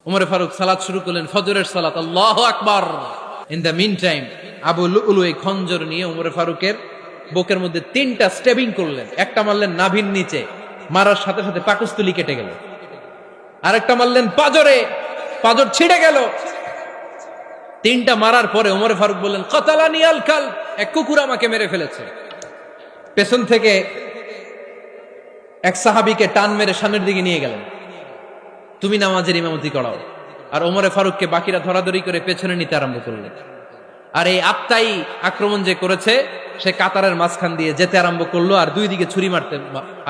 উমরে ফারুক সালাত শুরু করলেন, ফজরের সালাত, আল্লাহু আকবার। In the meantime Abu Lulu এই খঞ্জর নিয়ে উমরে ফারুকের বুকের মধ্যে 3টা স্টেবিং করলেন। একটা মারলেন নাভির নিচে, মারার সাথে সাথে পাকস্থলী কেটে গেল। আরেকটা মারলেন পাজরে, পাজর ছিঁড়ে গেল। 3টা মারার পরে উমরে ফারুক বললেন, কতালানি আল কালব, এক কুকুর আমাকে মেরে ফেলেছে। পেছন থেকে এক সাহাবীকে টান মেরে সামনের দিকে নিয়ে গেলেন, তুমি নামাজের ইমামতি করাও। আর ওমরে ফারুককে বাকিরা ধরাধরি করে পেছনে নিতে আরম্ভ করলেন। আর এই আত্মাই আক্রমণ যে করেছে, সে কাতারের মাঝখান দিয়ে যেতে আরম্ভ করলো আর দুই দিকে ছুরি মারতে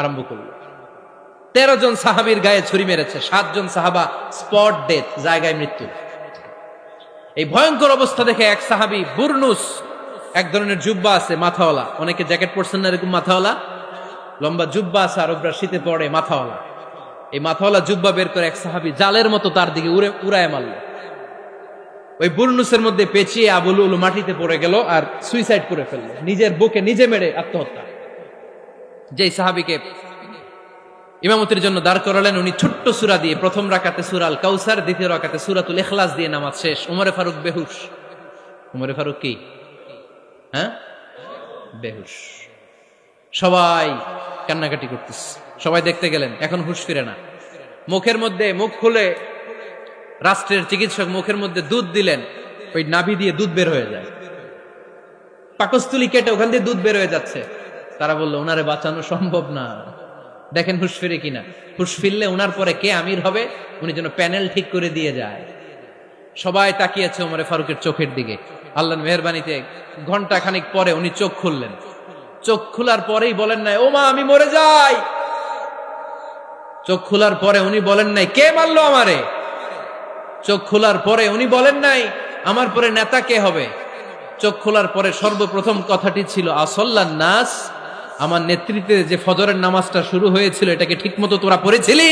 আরম্ভ করলো। 13 জন সাহাবীর গায়ে ছুরি মেরেছে, 7 জন সাহাবা স্পট ডেথ, জায়গায় মৃত্যু। এই ভয়ঙ্কর অবস্থা দেখে এক সাহাবী বুরনুস, এক ধরনের জুব্বা আছে মাথাওয়ালা, অনেকে জ্যাকেট পরছেন না এরকম মাথাওয়ালা, লম্বা জুব্বা আছে আর ওপরে শীতে পড়ে মাথাওয়ালা, এই মাথাওয়ালা জুব্বা বের করে এক সাহাবী জালের মতো তার দিকে উড়ায় মারল। ওই বুরনুসের মধ্যে পেঁচিয়ে আবু লুলু মাটিতে পড়ে গেল আর সুইসাইড করে ফেলল, নিজের বুকে নিজে মেরে আত্মহত্যা। যেই সাহাবীকে ইমামতির জন্য দাঁড় করালেন, উনি ছোট্ট সূরা দিয়ে প্রথম রাকাতে সূরা আল কাউসার, দ্বিতীয় রাকাতে সূরাতুল ইখলাস দিয়ে নামাজ শেষ। উমরে ফারুক বেহুশ। উমরে ফারুক কি বেহুশ। সবাই কান্নাকাটি করতেছে, সবাই দেখতে গেলেন, এখন হুঁশ ফিরে না। মুখের মধ্যে, মুখ খুলে রাষ্ট্রের চিকিৎসক মুখের মধ্যে দুধ দিলেন, ওই নাভি দিয়ে দুধ বের হয়ে যায়, পাকস্থলী কেটে ওখান দিয়ে দুধ বের হয়ে যাচ্ছে। তারা বললো ওনারে বাঁচানো সম্ভব না, দেখেন হুঁশ ফিরে কিনা। হুঁশ ফিরলে ওনার পরে কে আমির হবে, উনি যেন প্যানেল ঠিক করে দিয়ে যায়। সবাই তাকিয়েছে ওমরে ফারুকের চোখের দিকে। আল্লাহর মেহেরবানিতে ঘন্টা খানিক পরে উনি চোখ খুললেন। চোখ খোলার পরেই বলেন নাই, ও মা আমি মরে যাই। চোখ খোলার পরে উনি বলেন নাই, কে মারলো আমারে। চোখ খোলার পরে উনি বলেন নাই, আমার পরে নেতা কে হবে। চোখ খোলার পরে সর্বপ্রথম কথাটি ছিল, আসল্লান নাস, আমার নেতৃত্বে যে ফজরের নামাজটা শুরু হয়েছিল এটাকে ঠিক মতো তোরা পড়েছিলি?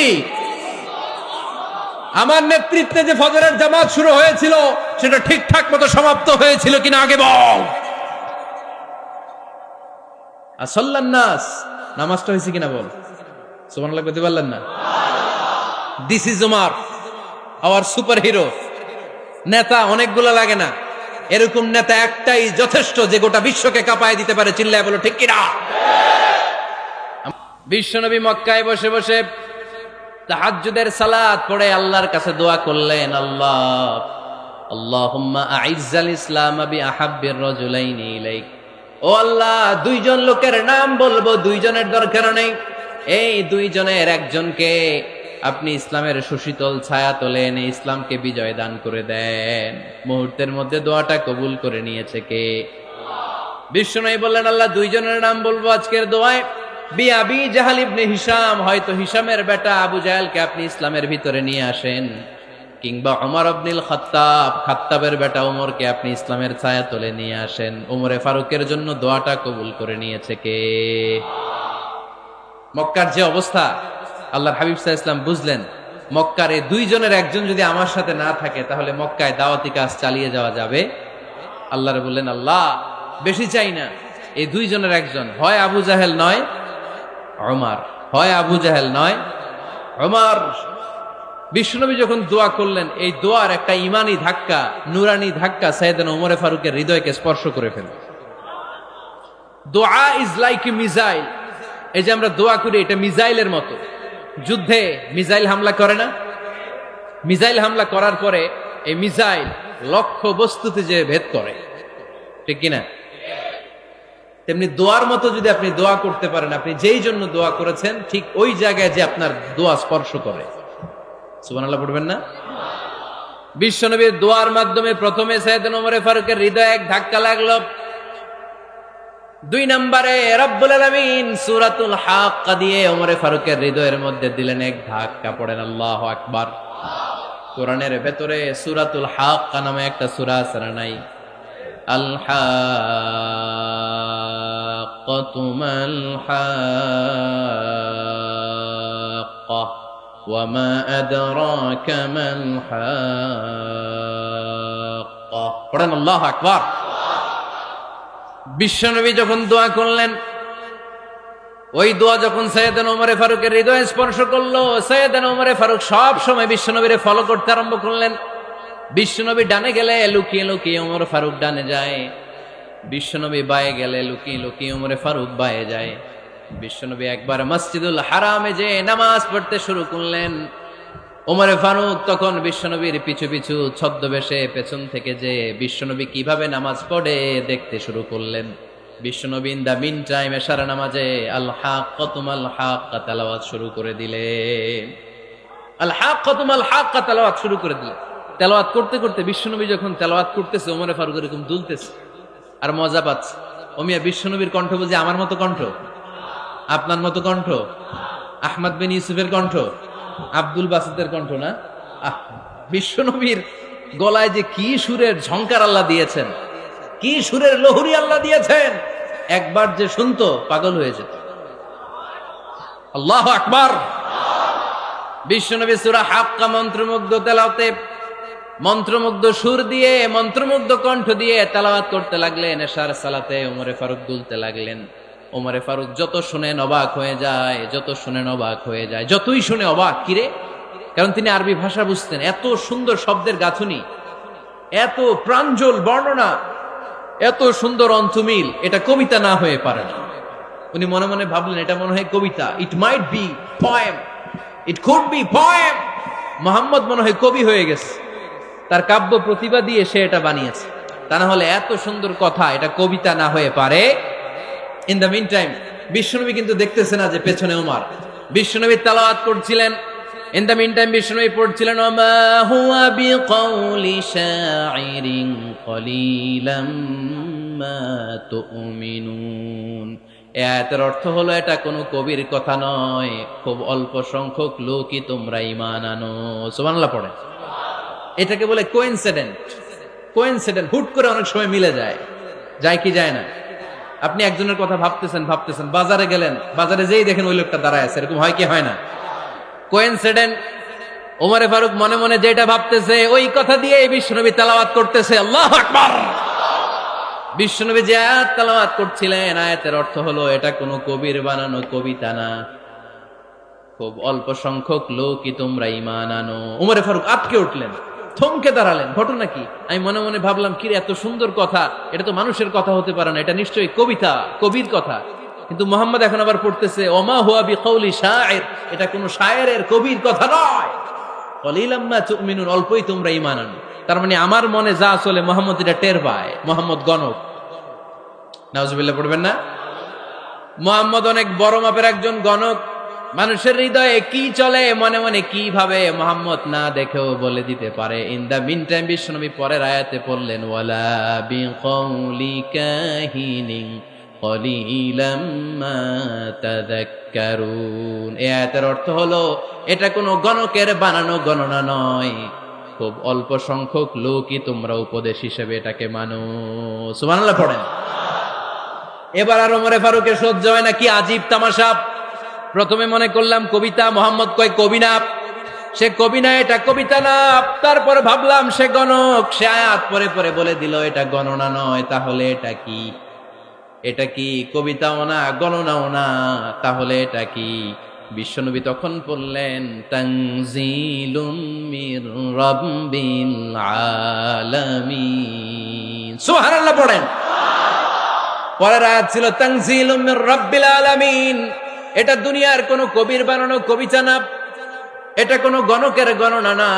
আমার নেতৃত্বে যে ফজরের জামাত শুরু হয়েছিল সেটা ঠিকঠাক মতো সমাপ্ত হয়েছিল কিনা আগে বল। আসল্লান নাস, নামাজটা হয়েছে কিনা বল। সুবহানাল্লাহ বলতে পারলেন না? This is Umar, hour super hero. নেতা অনেকগুলো লাগে না, এরকম নেতা একটাই যথেষ্ট যে গোটা বিশ্বকে কাঁপায় দিতে পারে। চিল্লায় বলো ঠিক কিনা। বিশ্বনবী মক্কায় বসে বসে তাহাজ্জুদের সালাত পড়ে আল্লাহর কাছে দোয়া করলেন, আল্লাহুম্মা আইজ্জাল ইসলাম বিআহাব্বির রাজুলাইনি ইলাইক। ও আল্লাহ, 2 জন লোকের নাম বলবো, 2 জনের দরকার নেই, এই 2 জনের একজনকে আপনি ইসলামের সুশীতল ছায়া তলে এনে ইসলামকে বিজয় দান করে দেন। মুহূর্তের মধ্যে দোয়াটা কবুল করে নিয়েছে কে? বিশ্বনবী বললেন, আল্লাহ 2 জনের নাম বলবো আজকের দোয়ায়। আবি জাহাল ইবনে হিশাম, হয়তো হিশামের বেটা আবু জাহেলকে আপনি ইসলামের ভিতরে নিয়ে আসেন, কিংবা ওমর ইবনুল খাত্তাব, খাত্তাবের বেটা ওমরকে আপনি ইসলামের ছায়া তলে নিয়ে আসেন। ওমরে ফারুকের জন্য দোয়াটা কবুল করে নিয়েছে কে? মক্কার যে অবস্থা, আল্লাহর হাবিব সাল্লাল্লাহু আলাইহি ওয়াসাল্লাম বুঝলেন মক্কার এই 2 জনের একজন যদি আমার সাথে না থাকে তাহলে মক্কায় দাওয়াতি কাজ চালিয়ে যাওয়া যাবে। আল্লাহরে বললেন, আল্লাহ বেশি চাই না, এই 2 জনের একজন, হয় আবু জাহেল নয় ওমর, হয় আবু জাহেল নয় ওমর। বিশ্বনবী যখন দোয়া করলেন, এই দোয়ার একটা ইমানি ধাক্কা, নুরানি ধাক্কা সাইয়েদনা ওমরে ফারুকের হৃদয়কে স্পর্শ করে ফেলল। দোয়া ইজ লাইক এ মিসাইল। এই যে আমরা দোয়া করি, এটা মিসাইলের মতো। যুদ্ধে মিসাইল হামলা করে না? মিসাইল হামলা করার পরে এই মিসাইল লক্ষ্য বস্তুতে যে ভেদ করে, ঠিক কিনা? তেমনি দোয়ার মতো যদি আপনি দোয়া করতে পারেন, আপনি যেই জন্য দোয়া করেছেন ঠিক ওই জায়গায় যে আপনার দোয়া স্পর্শ করে। সুবহানাল্লাহ পড়বেন না? বিশ্বনবীর দোয়ার মাধ্যমে প্রথমে সাইয়েদনা ওমর ফারুকের হৃদয়ে এক ধাক্কা লাগলো। 2 নম্বরে রব্বুল আলামিন সূরাতুল হাক্কা দিয়ে ওমর ফারুকের হৃদয়ের মধ্যে দিলেন এক ধাক্কা। পড়েন আল্লাহু আকবার। কোরআনের ভেতরে সূরাতুল হাক্কা নামে একটা সূরা আছে না নাই? আল হাক্কাতু মাল হাক্কা ওয়া মা আদরাকা মাল হাক্কা। পড়েন আল্লাহু আকবার। বিশ্বনবী যখন দোয়া করলেন, ওই দোয়া যখন সৈয়দনা ওমরে ফারুকের হৃদয়ে স্পর্শ করলো, সৈয়দনা ওমরে ফারুক সব সময় বিশ্বনবীরে ফলো করতে আরম্ভ করলেন। বিশ্বনবী ডানে গেলে লুকিয়ে লুকিয়ে ওমর ফারুক ডানে যায়, বিশ্বনবী বায়ে গেলে লুকিয়ে লুকিয়ে ওমরে ফারুক বায়ে যায়। বিশ্বনবী একবার মসজিদুল হারামে যে নামাজ পড়তে শুরু করলেন, ওমরে ফারুক তখন বিশ্বনবীর পিছু পিছু ছদ্মবেশে পেছন থেকে যে বিশ্বনবী কিভাবে নামাজ পড়ে দেখতে শুরু করলেন। বিশ্বনবী ইন দা মিন টাইম এশার নামাজে আল হাক্কাতুমাল হাক্কা তেলাওয়াত শুরু করে দিলেন। আল হাক্কাতুমাল হাক্কা তেলাওয়াত শুরু করে দিলেন। তেলাওয়াত করতে করতে বিশ্বনবী যখন তেলাওয়াত করতেছে, ওমরে ফারুক এরকম দুলতেছে আর মজা পাচ্ছে। ওমিয়া বিশ্বনবীর কণ্ঠ বুঝি আমার মতো কণ্ঠ, আপনার মতো কণ্ঠ, আহমদ বিন ইউসুফের কণ্ঠ, আব্দুল বাসিতের কণ্ঠ না। বিশ্বনবীর গলায় যে কি সুরের ঝংকার আল্লাহ দিয়েছেন, কি সুরের লহরী আল্লাহ দিয়েছেন, একবার যে শুনতো পাগল হয়ে যেত। আল্লাহু আকবার। বিশ্বনবী সূরা হাক্কা মন্ত্রমুগ্ধ তেলাওয়াতে, মন্ত্রমুগ্ধ সুর দিয়ে, মন্ত্রমুগ্ধ কণ্ঠ দিয়ে তেলাওয়াত করতে লাগলেন। এশার সালাতে ওমরে ফারুক দুলতে লাগলেন। ওমরে ফারুক যত শুনেন অবাক হয়ে যায়, যত শুনেন অবাক হয়ে যায়, যতই শুনে অবাক। কিরে? কারণ তিনি আরবি ভাষা বুঝতেন। এত সুন্দর শব্দের গাঁথুনি, এত প্রাঞ্জল বর্ণনা, এত সুন্দর অন্তমিল, এটা কবিতা না হয়ে পারে না। উনি মনে মনে ভাবলেন এটা মনে হয় কবিতা। It might be poem, it could be poem. Muhammad মনে হয় কবি হয়ে গেছে, তার কাব্য প্রতিভা দিয়ে সে এটা বানিয়েছে। তা না হলে এত সুন্দর কথা, এটা কবিতা না হয়ে পারে। ইন দ্য মিন টাইম বিশ্বনবী কিন্তু দেখতেছে না যে পেছনে ওমর। বিশ্বনবী তেলাওয়াত করছিলেন। ইন দ্য মিন টাইম বিশ্বনবী পড়ছিলেন ওমা হুয়া বিকাউলি শাইরিন কলিলাম মা তুমিনুন। এই আয়াতের অর্থ হলো এটা কোনো কবির কথা নয়, খুব অল্প সংখ্যক লোকই তোমরা ঈমান আনো। সুবহানাল্লাহ পড়ে। এটাকে বলে কোইন্সিডেন্ট। কোইন্সিডেন্ট হুট করে অনেক সময় মিলে যায়, যায় কি যায় না? আপনি একজনের কথা ভাবতেছেন ভাবতেছেন, বাজারে গেলেন, বাজারে যেই দেখেন ওই লোকটা দাঁড়ায় আছে, এরকম হয় কি হয় না? কোইন্সিডেন্ট। ওমরে ফারুক মনে মনে যেটা ভাবতেছে ওই কথা দিয়ে বিশ্বনবী তেলাওয়াত করতেছে। আল্লাহু আকবার। বিশ্বনবী যে আয়াত তেলাওয়াত করছিলেন, আয়াতের অর্থ হলো এটা কোনো কবির বানানো কবিতা না, খুব অল্প সংখ্যক লোকই তোমরা ঈমান আনো। ওমরে ফারুক আটকে উঠলেন, থমকে দাঁড়ালেন। ঘটনা কি? আমি মনে মনে ভাবলাম, কি রে এত সুন্দর কথা, এটা তো মানুষের কথা হতে পারে না, এটা নিশ্চয়ই কবিতা, কবির কথা। কিন্তু মুহাম্মদ এখন আবার পড়তেছে ওমা হুয়া বিকাউলি শাইর, এটা কোনো শায়েরের, কবির কথা নয়। কলিলাম মা তুমিনুন, অল্পই তোমরা ঈমান আনো। তার মানে আমার মনে যা চলে মুহাম্মদ এটা টের পায়। মুহাম্মদ গণক। নাউজুবিল্লাহ পড়বেন না? মুহাম্মদ অনেক বড় মাপের একজন গণক। মানুষের হৃদয়ে কি চলে, মনে মনে কি ভাবে, মুহাম্মদ না দেখেও বলে দিতে পারে। ইন দা মিন টাইম বিশ্বনবী পরের আয়াতে পড়লেন ওয়ালা বিকাউলি কাহিনিন কলিলাম মা তাযাক্কারুন। এই আয়াতের অর্থ হলো এটা কোনো গণকের বানানো গণনা নয়, খুব অল্প সংখ্যক লোকই তোমরা উপদেশ হিসেবে এটাকে মানো। সুবহানাল্লাহ পড়েন। এবার আর ওমরে ফারুকের সহ্য হয় না, কি আজীব তামাশা। প্রথমে মনে করলাম কবিতা, মোহাম্মদ কয় কবি না, সে কবি না, এটা কবিতা না। তারপর ভাবলাম সে গণক, সে আয়াত পরে পরে বলে দিল এটা গণনা নয়, তাহলে এটা কি? এটা কি কবিতাও না, গণনাও না, তাহলে এটা কি? বিশ্বনবী তখন বললেন তানজিলুম মির রাব্বিল আলামিন। সুবহানাল্লাহ পড়েন। পরের আয়াত ছিল তানজিলুম মির রাব্বিল আলামিন। এটা দুনিয়ার কোনো কবির বানানো কবিতা না, এটা কোনো গণকের গণনা না,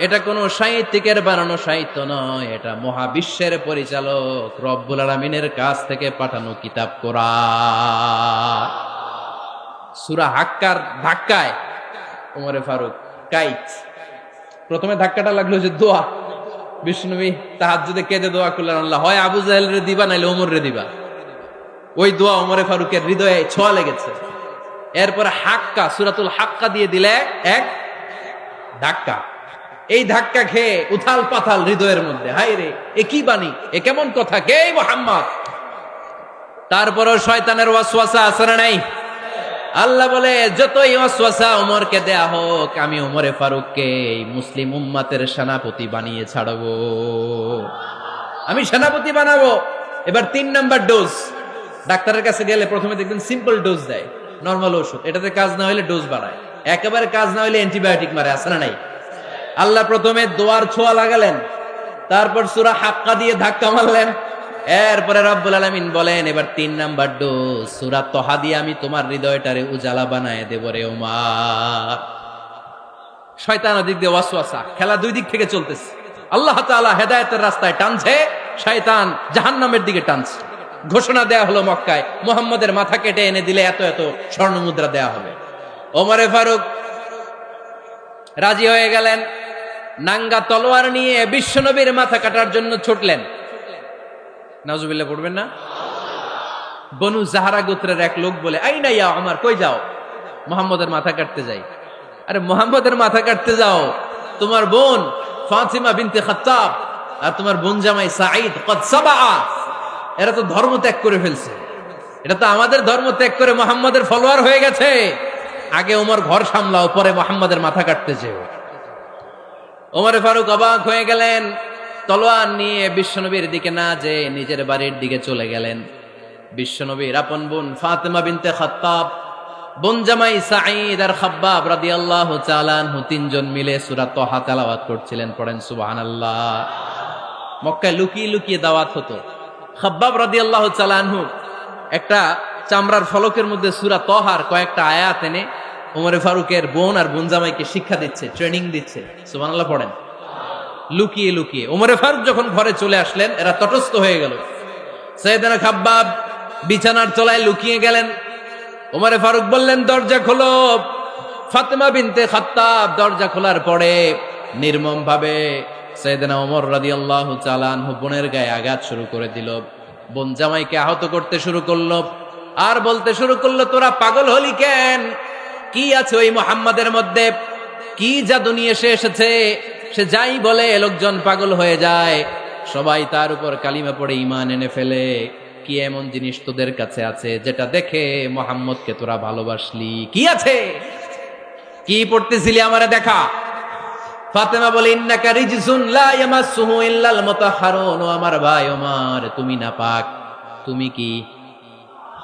এটা কোনো সাহিত্যিকের বানানো সাহিত্য নয়, এটা মহাবিশ্বের পরিচালক রব্বুল আলামিনের কাছ থেকে পাঠানো কিতাব কোরআন। সূরা হাক্কার ধাক্কায় ওমরে ফারুক কাইত। প্রথমে ধাক্কাটা লাগলো যে দোয়া। বিশ্বনবী তাহাজ্জুদে কেঁদে দোয়া করলেন, আল্লাহ হয় আবু জাহেলরে দিবা নাইলে ওমরে দিবা। ওই দোয়া ওমরে ফারুকের হৃদয়ে ছোঁয়া লেগেছে। এরপরে হাক্কা, সূরাতুল হাক্কা দিয়ে দিলে এক ধাক্কা। এই ধাক্কা খেয়ে উথাল পাথাল হৃদয়ের মধ্যে, হায় রে এ কি বাণী, এ কেমন কথা, কে মুহাম্মদ? তারপরও শয়তানের ওয়াসওয়াসা আছে না নাই? আল্লাহ বলে যতই ওয়াসওয়াসা ওমরকে দেয়া হোক, আমি ওমরে ফারুককে এই মুসলিম উম্মাতের সেনাপতি বানিয়ে ছাড়বো, আমি সেনাপতি বানাবো। এবার 3 নাম্বার ডোজ। ডাক্তারের কাছে গেলে প্রথমে দেখবেন সিম্পল ডোজ দেয়, নরমাল ওষুধ, এটাতে কাজ না হইলে ডোজ বাড়ায়, একেবারে কাজ না হইলে অ্যান্টিবায়োটিক মারে, আছে না নাই? আল্লাহ প্রথমে দোয়ার ছোঁয়া লাগালেন, তারপর সূরা হাক্কা দিয়ে ধাক্কা মারলেন, এরপরে রব্বুল আলামিন বলেন এবার 3 নাম্বার ডোজ সূরা তহা দিয়ে আমি তোমার হৃদয়টারে উজালা বানায় দেব রে ওমর। শয়তান ওদিক দিয়ে ওয়াসওয়াসা, খেলা দুই দিক থেকে চলতেছে। আল্লাহ তাআলা হেদায়েতের রাস্তায় টানছে, শয়তান জাহান্নামের দিকে টানছে। ঘোষণা দেয়া হলো মক্কায়, মুহাম্মদের মাথা কেটে এনে দিলে এত এত স্বর্ণ মুদ্রা দেয়া হবে। ওমরে ফারুক রাজি হয়ে গেলেন, নাঙ্গা তলোয়ার নিয়ে বিশ্বনবীর মাথা কাটার জন্য ছুটলেন। নাউজুবিল্লাহ পড়বেন না? বনু জাহরা গোত্রের এক লোক বলে, আইনা ইয়া ওমর, কই যাও? মুহাম্মদের মাথা কাটতে যাই। আরে মুহাম্মদের মাথা কাটতে যাও? তোমার বোন ফাতিমা বিনতে খাত্তাব আর তোমার বোন জামাই সাঈদ কদ সাবা, এরা তো ধর্ম ত্যাগ করে ফেলছে, এটা তো আমাদের ধর্ম ত্যাগ করে মুহাম্মদের ফলোয়ার হয়ে গেছে। আগে ওমর ঘর সামলাও, পরে মুহাম্মদের মাথা কাটতে যেও। ওমরে ফারুক অবাক হয়ে গেলেন, তলোয়ার নিয়ে বিশ্বনবীর দিকে না যে নিজের বাড়ির দিকে চলে গেলেন। বিশ্বনবীর আপন বোন ফাতিমা বিনতে খাত্তাব, বোন জামাই সাঈদ আর খাব্বাব রাদিয়াল্লাহু তাআলা আনহু তিনজন মিলে সূরা তহা তেলাওয়াত করছিলেন। পড়েন সুবহানাল্লাহ। মক্কায় লুকিয়ে লুকিয়ে দাওয়াত হতো। খাব্বাব রাদিয়াল্লাহু তাআলা আনহু একটা চামড়ার ফলকের মধ্যে সূরা তহার কয়েকটা আয়াত এনে ওমরে ফারুকের বোন আর বোন জামাইকে শিক্ষা দিচ্ছে, ট্রেনিং দিচ্ছে। সুবহানাল্লাহ পড়েন। লুকিয়ে লুকিয়ে ওমরে ফারুক যখন ঘরে চলে আসলেন, এরা তটস্থ হয়ে গেল। সাইয়েদনা খাব্বাব বিছানার তলায় লুকিয়ে গেলেন। ওমরে ফারুক বললেন, দরজা খোলো। ফাতিমা বিনতে খাত্তাব দরজা খোলার পরে নির্মম ভাবে সাইয়েদনা ওমর রাদিয়াল্লাহু তাআলা আনহু বোনের গায়ে আঘাত শুরু করে দিল। বোন জামাইকে আহত করতে শুরু করলো আর বলতে শুরু করলো, তোরা পাগল হলি কেন? কি আছে ওই মুহাম্মাদের মধ্যে? কি জাদু নিয়ে সে এসেছে? সে যাই বলে লোকজন পাগল হয়ে যায়, সবাই তার উপর কালিমা পড়ে ঈমান এনে ফেলে। কি এমন জিনিস তোদের কাছে আছে যেটা দেখে মুহাম্মদকে তোরা ভালোবাসলি? কি আছে? কি পড়তেছিলি আমারে দেখা। ফাতেমা বলে, ইন্নাকা রিজসুন লা ইয়ামাসসুহু ইল্লাল মুতাহহারুন। ও আমার ভাই ওমর, তুমি নাপাক। তুমি কি?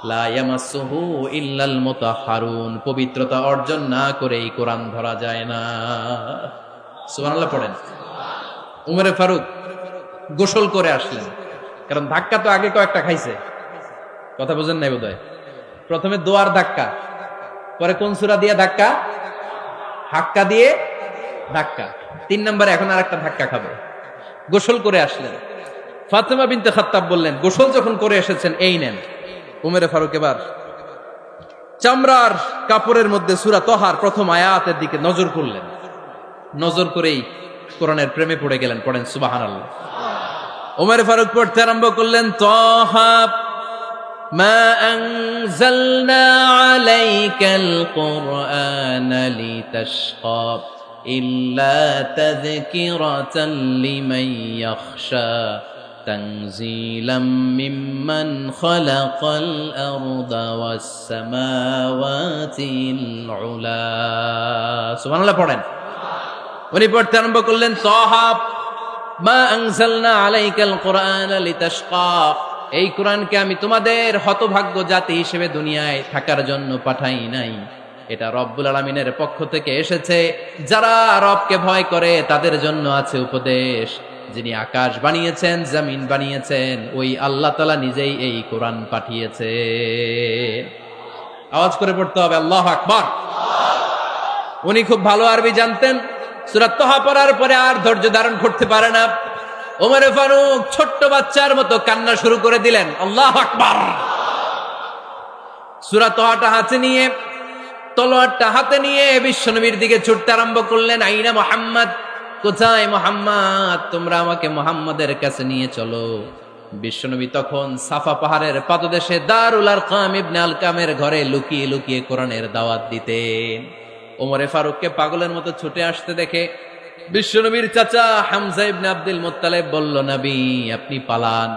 লা ইয়ামাসসুহু ইল্লাল মুতাহহারুন, পবিত্রতা অর্জন না করে এই কোরআন ধরা যায় না। সুবহানাল্লাহ পড়েন। উমরে ফারুক গোসল করে আসলেন, কারণ ধাক্কা তো আগে কয়েকটা খাইছে। কথা বুঝেন নাই বোধহয়? প্রথমে দোয়ার ধাক্কা, পরে কোন সূরা দিয়ে ধাক্কা? হাক্কা দিয়ে ধাক্কা। 3 নম্বরে এখন আর একটা ধাক্কা খাবে। গোসল করে আসলেন। ফাতিমা বিনতে খাত্তাব বললেন, গোসল যখন করে এসেছেন, এই নেন। উমরে ফারুক এবার চামড়ার কাপড়ের মধ্যে সূরা তহার প্রথম আয়াতের দিকে নজর করলেন। নজর করেই কোরআনের প্রেমে পড়ে গেলেন। পড়েন সুবহানাল্লাহ। উমরে ফারুক পড়তে আরম্ভ করলেন, তহা মা আনজালনা আলাইকাল কুরআনা লিতাশকা ইল্লা তাযকিরাতাল লিমান ইয়াখশা তানজিলাম মিম্মান খালাকাল আরদা ওয়াস সামাওয়াতিল উলা। সুবহানাল্লাহ পড়েন। উনি পড়তে আরম্ভ করলেন, তহা মা আনজালনা আলাইকাল কুরআনা লিতাশকা, এই কোরআনকে আমি তোমাদের হতভাগ্য জাতি হিসেবে দুনিয়ায় থাকার জন্য পাঠাই নাই। এটা রব্বুল আলামিনের পক্ষ থেকে এসেছে। যারা রবকে ভয় করে তাদের জন্য আছে উপদেশ। যিনি আকাশ বানিয়েছেন, জমিন বানিয়েছেন, ওই আল্লাহ তাআলা নিজেই এই কোরআন পাঠিয়েছে। আওয়াজ করে পড়তে হবে, আল্লাহু আকবার। উনি খুব ভালো আরবি জানতেন। সূরা তহা পড়ার পরে আর ধৈর্য ধারণ করতে পারে না। ওমরে ফারুক ছোট্ট বাচ্চার মতো কান্না শুরু করে দিলেন। আল্লাহু আকবার। সূরা তহাটা হাতে নিয়ে, তলোয়ারটা হাতে নিয়ে বিশ্বনবীর দিকে ছুটতে আরম্ভ করলেন। আইনা মুহাম্মদ, কোথায় মুহাম্মদ? তোমরা আমাকে মুহাম্মদের কাছে নিয়ে চলো। বিশ্বনবী তখন সাফা পাহাড়ের পাদদেশে দারুল আরকাম ইবনে আলকামের ঘরে লুকিয়ে লুকিয়ে কোরআনের দাওয়াত দিতেন। ওমরে ফারুককে পাগলের মতো ছুটে আসতে দেখে বিশ্বনবীর চাচা হামজা ইবনে আব্দুল মুত্তালিব বলল, নবী আপনি পালান।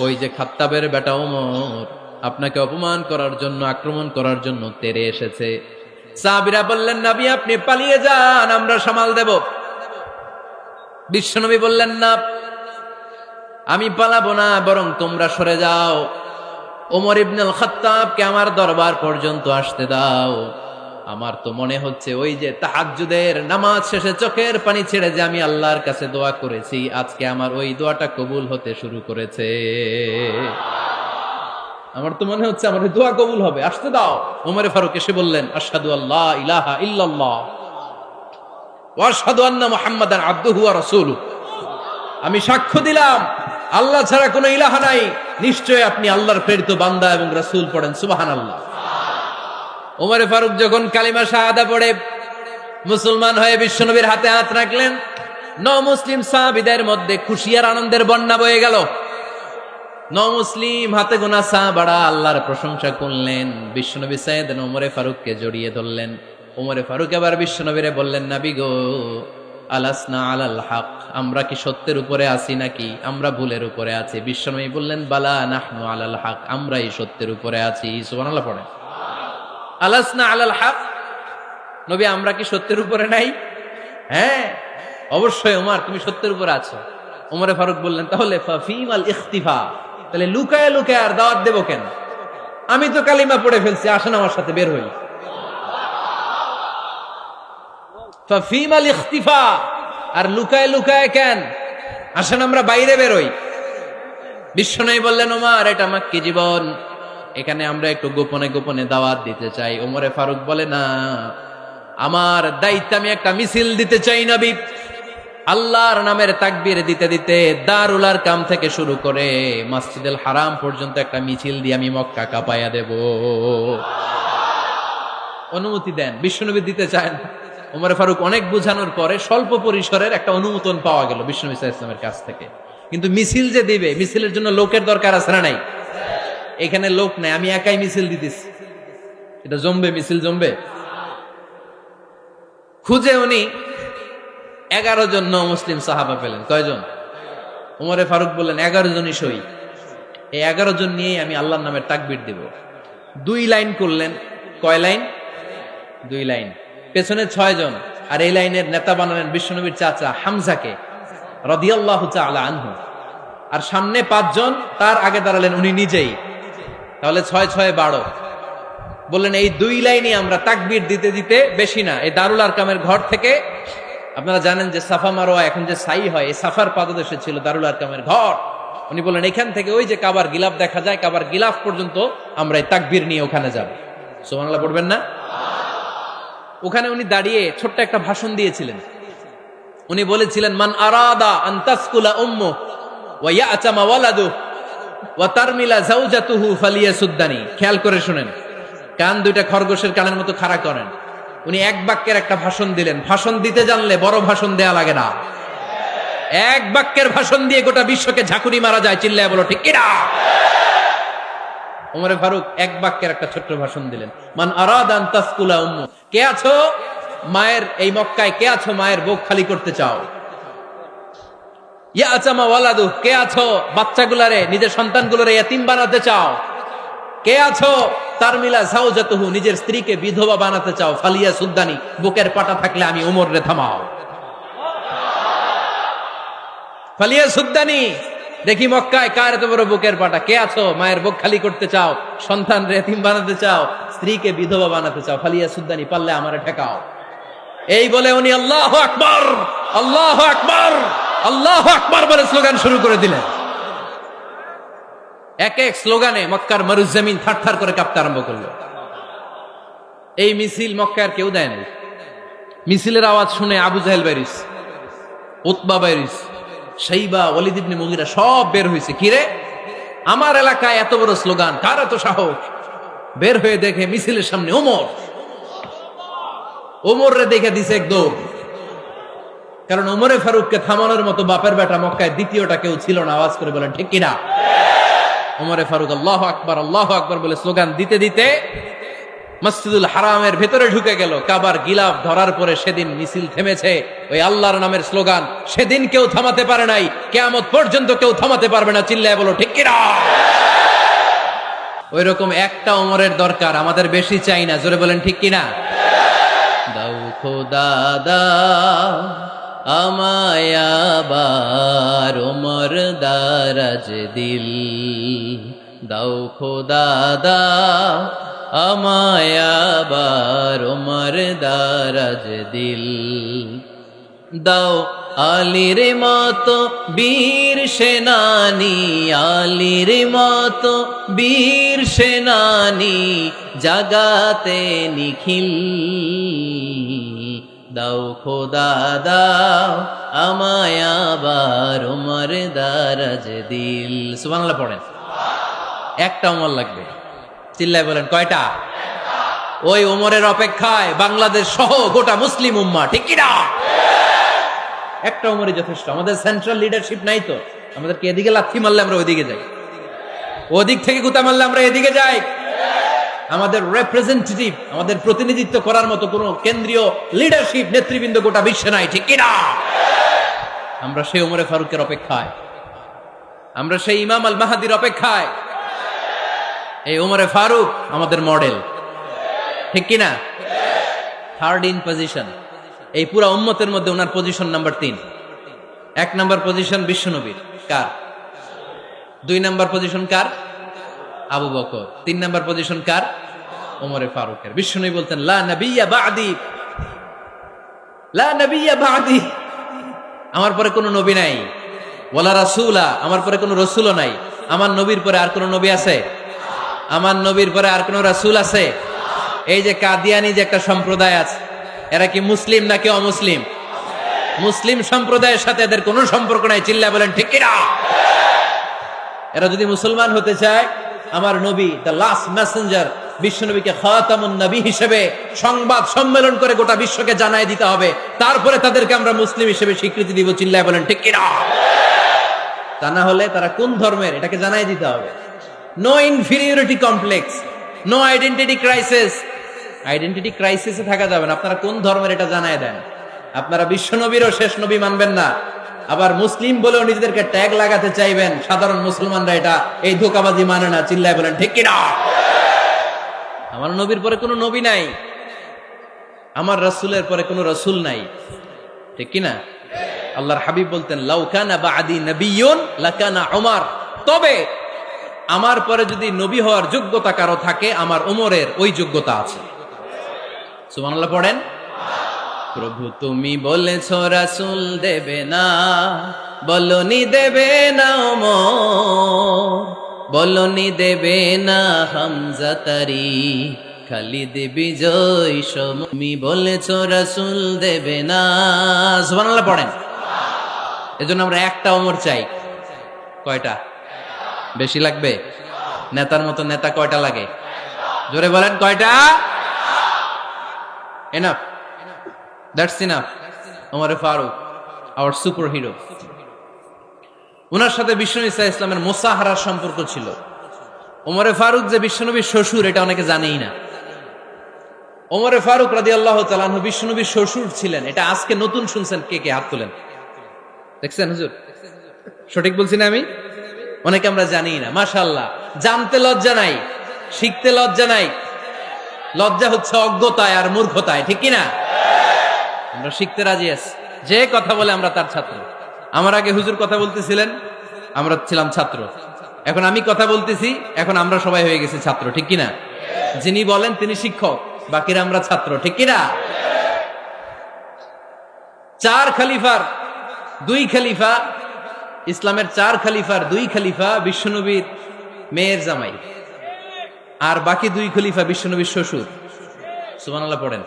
ওই যে খাত্তাবের বেটা ওমর আপনাকে অপমান করার জন্য, আক্রমণ করার জন্য তেরে এসেছে। সাহাবীরা বললেন, নবী আপনি পালিয়ে যান, আমরা সামাল দেব। বিশ্বনবী বললেন, না আমি পালাবো না, বরং তোমরা সরে যাও। ওমর ইবনুল খাত্তাবকে আমার দরবার পর্যন্ত আসতে দাও। আমার তো মনে হচ্ছে ওই যে তাহাজ্জুদের নামাজ শেষে চোখের পানি ছেড়ে যে আমি আল্লাহর কাছে দোয়া করেছি, আজকে আমার ওই দোয়াটা কবুল হতে শুরু করেছে। আমার তো মনে হচ্ছে আমার ওই দোয়া কবুল হবে, আসতে দাও। ওমর ফারুক এসে বললেন, আশহাদু আল্লা ইলাহা ইল্লাল্লাহ ওয়া আশহাদু আন্না মুহাম্মাদান আবদুহু ওয়া রাসূলুহু। আমি সাক্ষ্য দিলাম আল্লাহ ছাড়া কোনো ইলাহা নাই, নিশ্চয় আপনি আল্লাহর প্রেরিত বান্দা এবং রাসূল। পড়েন সুবহানাল্লাহ। ওমর ফারুক যখন কালিমা শাহাদা পড়ে মুসলমান হয়ে বিশ্বনবীর হাতে হাত রাখলেন, মুসলিম সাহাবীদের মধ্যে খুশি আর আনন্দের বন্যা বয়ে গেল। মুসলিম হাতে গোনা সাহাবারা আল্লাহর প্রশংসা করলেন। বিশ্বনবী সাইয়েদনা ওমর ফারুককে জড়িয়ে ধরলেন। ওমর ফারুক এবার বিশ্বনবীরে বললেন, নবী গো, আলাসনা আলাল হক, আমরা কি সত্যের উপরে আছি নাকি আমরা ভুলের উপরে আছি? বিশ্বনবী বললেন, বালা নাহনু আলাল হক, আমরাই সত্যের উপরে আছি। সুবহানাল্লাহ পড়েন। আলাসনা আলাল হক, নবী আমরা কি সত্যের উপরে নাই? হ্যাঁ অবশ্যই ওমর, তুমি সত্যের উপরে আছো। ওমর ফারুক বললেন, তাহলে ফাফিমাল ইখতিফা, তাহলে লুকায় লুকায় আর দাওয়াত দেব কেন? আমি তো কালিমা পড়ে ফেলছি, আসেন আমার সাথে বের হই। ফাফিমাল ইখতিফা, আর লুকায় লুকায় কেন? আসেন আমরা বাইরে বেরোই। বিশ্বনবী বললেন, ওমর এটা মাক্কি জীবন, এখানে আমরা একটু গোপনে গোপনে দাওয়াত দিতে চাই। ওমরে ফারুক বলে, না, আমার দায়িত্ব, আমি একটা মিছিল দিতে চাই নবী। আল্লাহর নামের তাকবীর দিতে দিতে দারুল আরকাম থেকে শুরু করে মসজিদুল হারাম পর্যন্ত একটা মিছিল দিয়ে আমি মক্কা কাঁপায়া দেব। অনুমতি দেন। বিশ্বনবী দিতে চায় না। ওমর ফারুক অনেক বোঝানোর পরে স্বল্প পরিসরের একটা অনুমোদন পাওয়া গেল বিশ্বনবী সাল্লাল্লাহু আলাইহি ওয়াসাল্লামের কাছ থেকে। কিন্তু মিছিল যে দিবে, মিছিলের জন্য লোকের দরকার আছে না নাই? এখানে লোক নাই, আমি একাই মিছিল দিতেছি। এটা জমবে, মিছিল জমবে। খুঁজে উনি 11 জন মুসলিম সাহাবা পেলেন। কয়জন? ওমরে ফারুক বললেন, 11 জনই সই। এই 11 জন নিয়েই আমি আল্লাহর নামের তাকবীর দিব। 2 লাইন করলেন। কয় লাইন? 2 লাইন। পেছনে 6 জন, আর এই লাইনের নেতা বানালেন বিশ্বনবীর চাচা হামজাকে রাদিয়াল্লাহু তাআলা আনহু। আর সামনে 5 জন, তার আগে দাঁড়ালেন উনি নিজেই। তাহলে 6 6 12। বললেন, এই 2 লাইনই আমরা তাকবীর দিতে দিতে, বেশি না, এই দারুল আরকামের ঘর থেকে, আপনারা জানেন যে সাফা মারোয়া এখন যে সাই হয়, এই সাফার পাদদেশে ছিল দারুল আরকামের ঘর। উনি বললেন, এখান থেকে ওই যে কাবার গিলাফ দেখা যায়, কাবার গিলাফ পর্যন্ত আমরা এই তাকবীর নিয়ে ওখানে যাব। সুবহানাল্লাহ পড়বেন না? ওখানে উনি দাঁড়িয়ে ছোট্ট একটা ভাষণ দিয়েছিলেন। উনি বলেছিলেন, মান আরাদা আন তাসকুলা উম্মু ওয়া ইয়াতামা ওয়ালাদু ওয়া তারমিলা যাওজাতুহু ফালিয়াসুদ্দানি। খেয়াল করে শুনেন, কান দুইটা খরগোশের কানের মতো খাড়া করেন। উনি এক বাক্যের একটা ভাষণ দিলেন। ভাষণ দিতে জানলে বড় ভাষণ দেয়া লাগে না। এক বাক্যের ভাষণ দিয়ে গোটা বিশ্বকে ঝাঁকুনি মারা যায়। চিল্লায় বলো ঠিক কিনা? ওমর ফারুক এক বাক্যের একটা ছোট্ট ভাষণ দিলেন। মান আরাদা আন তাসকুলা উম্মু, কে আছো মায়ের এই মক্কায়, কে আছো মায়ের বুক খালি করতে চাও? ইয়াতামা ওয়ালাদু, কে আছো বাচ্চাগুলারে, নিজের সন্তানগুলোরে ইয়াতিম বানাতে চাও? কে আছো তারমিলা যাওজাতুহু, নিজের স্ত্রীকে বিধবা বানাতে চাও? ফালিয়া সুদ্দানি, বুকের পাটা থাকলে আমি ওমর রে থামাও। ফালিয়া সুদ্দানি, দেখি মক্কায় কার এত বড় বুকের পাটা। কে আছো মায়ের বুক খালি করতে চাও, সন্তান রে এতিম বানাতে চাও, স্ত্রীকে বিধবা বানাতে চাও? ফালিয়া সুদ্দানি, পারলে আমারে ঠেকাও। এই বলে উনি আল্লাহু আকবার, আল্লাহু আকবার, আল্লাহু আকবার বলে স্লোগান শুরু করে দিলেন। এক এক স্লোগানে মক্কার মরুজমিন থারথার করে কাঁপতে আরম্ভ করলো। এই মিছিল মক্কার কেউ দেয় নাই। মিছিলের আওয়াজ শুনে আবু জাহেল বাইরিস, উতবা বাইরিস, শাইবা, ওয়ালিদ ইবনে মুগিরা সব বের হয়েছে। কিরে, আমার এলাকায় এত বড় স্লোগান, কার এত সাহস? বের হয়ে দেখে মিছিলের সামনে ওমর। ওমর রে দেখে দিছে এক দৌড়। কারণ ওমরে ফারুককে থামানোর মতো বাপের বেটা মক্কায় দ্বিতীয়টা কেউ ছিল না। আওয়াজ করে বলেন ঠিক কিনা? ওমরে ফারুক আল্লাহু আকবার, আল্লাহু আকবার বলে স্লোগান দিতে দিতে মসজিদুল হারামের ভেতরে ঢুকে গেল। কাবার গিলাফ ধরার পরে সেদিন মিছিল থেমেছে। ওই আল্লাহর নামের স্লোগান সেদিন কেউ থামাতে পারে নাই, কিয়ামত পর্যন্ত কেউ থামাতে পারবে না। চিল্লায় বলো ঠিক কিনা? ওই রকম একটা ওমরের দরকার, আমাদের বেশি চাই না। জোরে বলেন ঠিক কিনা? দাও খোদা দাও আমায় আবার ওমর দারাজ দিল, দাও খোদা দাও আমায় আবার ওমর দারাজ দিল, দাও আলীর মতো বীর সেনানী, আলীর মতো বীর সেনানী জাগাতে নিখিল, দাও খোদা দাও আমায় আবার ওমর দারাজ দিল। সুবহানাল্লাহ পড়েন। একটা ওমর লাগবে, চিল্লায় বলেন কয়টা? ওই ওমরের অপেক্ষায় বাংলাদেশ সহ গোটা মুসলিম উম্মাহ, ঠিক কি না? একটা ওমরই যথেষ্ট। আমাদের সেন্ট্রাল লিডারশিপ নাই তো, আমাদেরকে এদিকে লাথি মারলে আমরা ওইদিকে যাই, ওদিক থেকে গুতা মারলে আমরা এদিকে যাই। আমাদের রিপ্রেজেন্টেটিভ, আমাদের প্রতিনিধিত্ব করার মতো কোনো কেন্দ্রীয় লিডারশিপ নেতৃবৃন্দ গোটা বিশ্বে নাই, ঠিক কি না? আমরা সেই ওমরে ফারুকের অপেক্ষায়, আমরা সেই ইমাম আল মাহাদির অপেক্ষায়। এই ওমরে ফারুক আমাদের মডেল, ঠিক কি না? থার্ড ইন পজিশন এই পুরা উম্মতের মধ্যে ওনার পজিশন নাম্বার 3। 1 নাম্বার পজিশন বিশ্বনবীর, কার? 2 নাম্বার পজিশন কার? আবু বকর। 3 নাম্বার পজিশন কার? ওমরে ফারুকের। বিশ্বনবী বলতেন লা নবিয়্যা বা'দি, লা নবিয়্যা বা'দি, আমার পরে কোনো নবী নাই। ওয়ালা রাসূলা, আমার পরে কোনো রাসূলও নাই। আমার নবীর পরে আর কোনো নবী আছে? আমার নবীর পরে আর কোনো রাসূল আছে? এই যে কাদিয়ানি যে একটা সম্প্রদায় আছে, এরা কি মুসলিম নাকি অমুসলিম? মুসলিম সম্প্রদায়ের সাথে এদের কোনো সম্পর্ক নাই, চিল্লায় বলেন ঠিক কি না? এরা যদি মুসলমান হতে চায়, আমার নবী দ্য লাস্ট মেসেঞ্জার বিশ্বনবীকে খাতামুন নবী হিসেবে সংবাদ সম্মেলন করে গোটা বিশ্বকে জানায় দিতে হবে, তারপরে তাদেরকে আমরা মুসলিম হিসেবে স্বীকৃতি দিব, চিল্লায় বলেন ঠিক কি না? তা না হলে তারা কোন ধর্মের এটাকে জানায় দিতে হবে। No inferiority complex, no identity crisis. Identity ক্রাইসিসে থাকা যাবে না। আপনারা কোন ধর্মের এটা জানায় দেন। আপনারা বিশ্বনবীরও শেষ নবী মানবেন না, আবার মুসলিম বলেও নিজেদেরকে ট্যাগ লাগাতে চাইবেন। সাধারণ মুসলমানরা এটা এই ধোঁকাবাজি মানে না, চিল্লায় বলেন ঠিক কি না? আমার নবীর পরে কোনো নবী নাই, আমার রাসূলের পরে কোনো রাসূল নাই, ঠিক কি না? আল্লাহর হাবিব বলতেন লাউ কানা বা'দি নাবিয়্যুন লাকানা উমর, তবে আমার পরে যদি নবী হওয়ার যোগ্যতা কারো থাকে, আমার ওমরের ওই যোগ্যতা আছে। সুবহানাল্লাহ পড়েন। প্রভু তুমি বলেছ রাসূল দেবে না, বলনি দেবে না ওমর, বলনি দেবে না হামজা তারি, খালিদ বিজয় সম, তুমি বলেছ রাসূল দেবে না। সুবহানাল্লাহ পড়েন। এজন্য আমরা একটা ওমর চাই। কয়টা? বেশি লাগবে? নেতার মতো নেতা কয়টা লাগে? জোরে বলেন কয়টা? Enough, that's enough. ওমরে ফারুক আওয়ার সুপার হিরো। ওনার সাথে বিশ্বনবী সাল্লাল্লাহু আলাইহি ওয়াসাল্লামের মুসাহারার সম্পর্ক ছিল। ওমরে ফারুক যে বিশ্বনবীর শ্বশুর, এটা অনেকে জানেই না। ওমরে ফারুক রাদিয়াল্লাহু তাআলা আনহু বিশ্বনবীর শ্বশুর ছিলেন। এটা আজকে নতুন শুনছেন, কে কে হাত তোলেন? দেখছেন হুজুর? সঠিক বলছি না আমি? অনেকে আমরা জানি না। মাশাআল্লাহ, জানতে লজ্জা নাই, শিখতে লজ্জা নাই। লজ্জা হচ্ছে অজ্ঞতায় আর মূর্খতায়, ঠিক কি না? আমরা শিখতে রাজি আছি। যে কথা বলে আমরা তার ছাত্র। আমার আগে হুজুর কথা বলতেছিলেন, আমরা ছিলাম ছাত্র। এখন আমি কথা বলতেছি, এখন আমরা সবাই হয়ে গেছি ছাত্র, ঠিক কি না? যিনি বলেন তিনি শিক্ষক, বাকিরা আমরা ছাত্র, ঠিক কি না? 4 খলিফার 2 খলিফা, ইসলামের 4 খলিফার 2 খলিফা বিশ্বনবীর মেয়ের জামাই, আর বাকি 2 খলিফা বিশ্বনবীর শ্বশুর। সুবহানাল্লাহ পড়েন।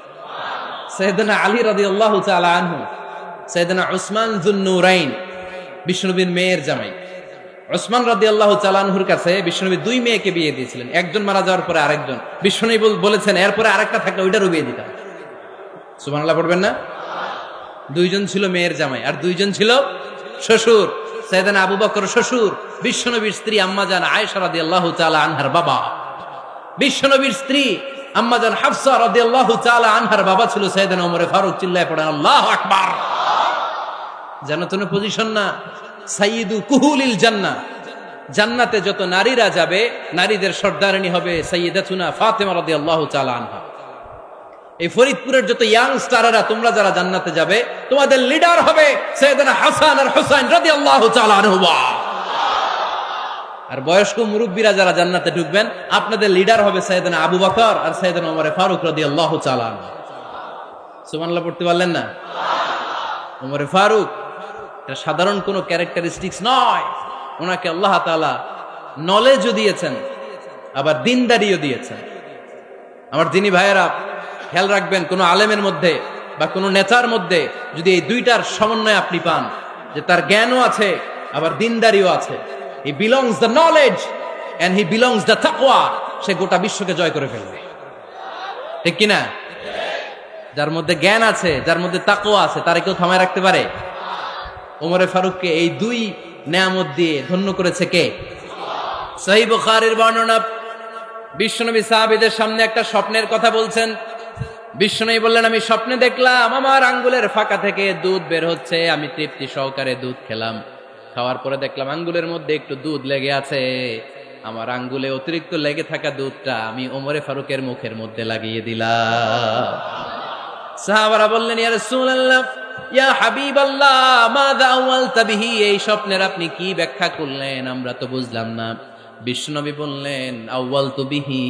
সাইয়েদনা আলী রাদিয়াল্লাহু তাআলা আনহু, সাইয়েদনা উসমান যুন-নূরাইন বিশ্বনবীর মেয়ের জামাই। উসমান রাদিয়াল্লাহু তাআলা আনহুর কাছে বিশ্বনবী 2 মেয়েকে বিয়ে দিয়েছিলেন। একজন মারা যাওয়ার পরে আরেকজন। বিশ্বনবী বলেছেন এরপরে আরেকটা থাকলে ওইটারও বিয়ে দিতাম। সুবহানাল্লাহ পড়বেন না? 2 জন ছিল মেয়ের জামাই আর 2 জন ছিল শ্বশুর। সাইয়েদনা আবু বকর শ্বশুর, বিশ্বনবীর স্ত্রী আম্মাজান আয়েশা রাদিয়াল্লাহু তাআলা আনহার বাবা। বিশ্বনবীর স্ত্রী আম্মাজান হাফসা রাদিয়াল্লাহু তাআলা আনহার বাবা ছিল সাইয়েদনা ওমর ফারুক। চিল্লায় পড়েন আল্লাহু আকবার। জান্নাতুল পজিশন না, সাইয়্যিদু কুহুলিল জান্নাহ। জান্নাতে যত নারীরা যাবে, নারীদের সর্দারিনী হবে সাইয়্যিদাতুনা ফাতেমা রাদিয়াল্লাহু তাআলা আনহা। এই ফরিদপুরের যত ইয়াং স্টাররা, তোমরা যারা জান্নাতে যাবে, তোমাদের লিডার হবে সাইয়েদনা হাসান আর হুসাইন রাদিয়াল্লাহু তাআলা আনহুমা। আর বয়স্ক মুরব্বীরা যারা জান্নাতে ঢুকবেন, আপনাদের লিডার হবে সাইয়েদনা আবু বকর আর সাইয়েদনা ওমর ফারুক রাদিয়াল্লাহু তাআলা আনহু। সুবহানাল্লাহ পড়তে পারলেন না? ওমর ফারুক এটা সাধারণ কোনো ক্যারেক্টারিস্টিক্স নয়, ওনাকে আল্লাহ তাআলা নলেজও দিয়েছেন, আবার দিনদারিও দিয়েছেন। আমার দিনী ভাইয়েরা খেয়াল রাখবেন, কোনো আলেমের মধ্যে বা কোনো নেতার মধ্যে যদি এই দুইটার সমন্বয় আপনি পান, যে তার জ্ঞানও আছে আবার দিনদারিও আছে, he belongs the knowledge and he belongs the তাকওয়া, সে গোটা বিশ্বকে জয় করে ফেলবে। ঠিক কিনা? যার মধ্যে জ্ঞান আছে, যার মধ্যে তাকওয়া আছে, তারে কেউ থামায় রাখতে পারে? ওমরে ফারুককে এই দুই নেয়ামত দিয়ে ধন্য করেছে কে? সহিহ বুখারীর বর্ণনা, বিশ্বনবী সাহাবীদের সামনে একটা স্বপ্নের কথা বলছেন। বিশ্বনবী বললেন, আমি স্বপ্নে দেখলাম আমার আঙ্গুলের ফাঁকা থেকে দুধ বের হচ্ছে, আমি তৃপ্তি সহকারে দুধ খেলাম। খাওয়ার পরে দেখলাম আঙ্গুলের মধ্যে একটু দুধ লেগে আছে। আমার আঙ্গুলে অতিরিক্ত লেগে থাকা দুধটা আমি ওমরে ফারুকের মুখের মধ্যে লাগিয়ে দিলাম। সাহাবারা বললেন, ইয়া রাসূলুল্লাহ, ইয়া হাবিবাল্লাহ, মাযা আওয়ালতা বিহি, এই স্বপ্নের আপনি কি ব্যাখ্যা করলেন, আমরা তো বুঝলাম না। বিশ্বনবী বললেন, আওয়ালতু বিহি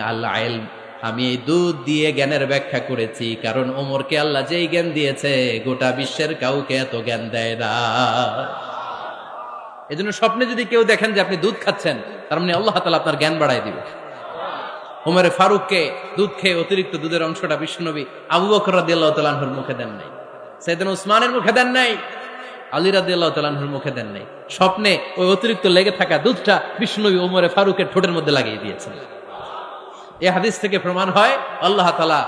আল ইলম, আমি এই দুধ দিয়ে জ্ঞানের ব্যাখ্যা করেছি, কারণ ওমরকে আল্লাহ যেই জ্ঞান দিয়েছে গোটা বিশ্বের কাউকে এত জ্ঞান দেয় না। এজন্য স্বপ্নে যদি কেউ দেখেন যে আপনি দুধ খাচ্ছেন, তার মানে আল্লাহ তাআলা আপনার জ্ঞান বাড়ায় দিবে। ওমরে ফারুককে দুধ খেয়ে অতিরিক্ত দুধের অংশটা বিশ্বনবী আবু বকর রাদিয়াল্লাহু তাআলা আনহুর মুখে দেন নাই, সাইয়েদনা উসমানের মুখে দেন নাই, আলী রাদিয়াল্লাহু তাআলা আনহুর মুখে দেন নাই। স্বপ্নে ওই অতিরিক্ত লেগে থাকা দুধটা বিশ্বনবী ওমরে ফারুকের ঠোঁটের মধ্যে লাগিয়ে দিয়েছেন। এই হাদিস থেকে প্রমাণ হয় আল্লাহ তাআলা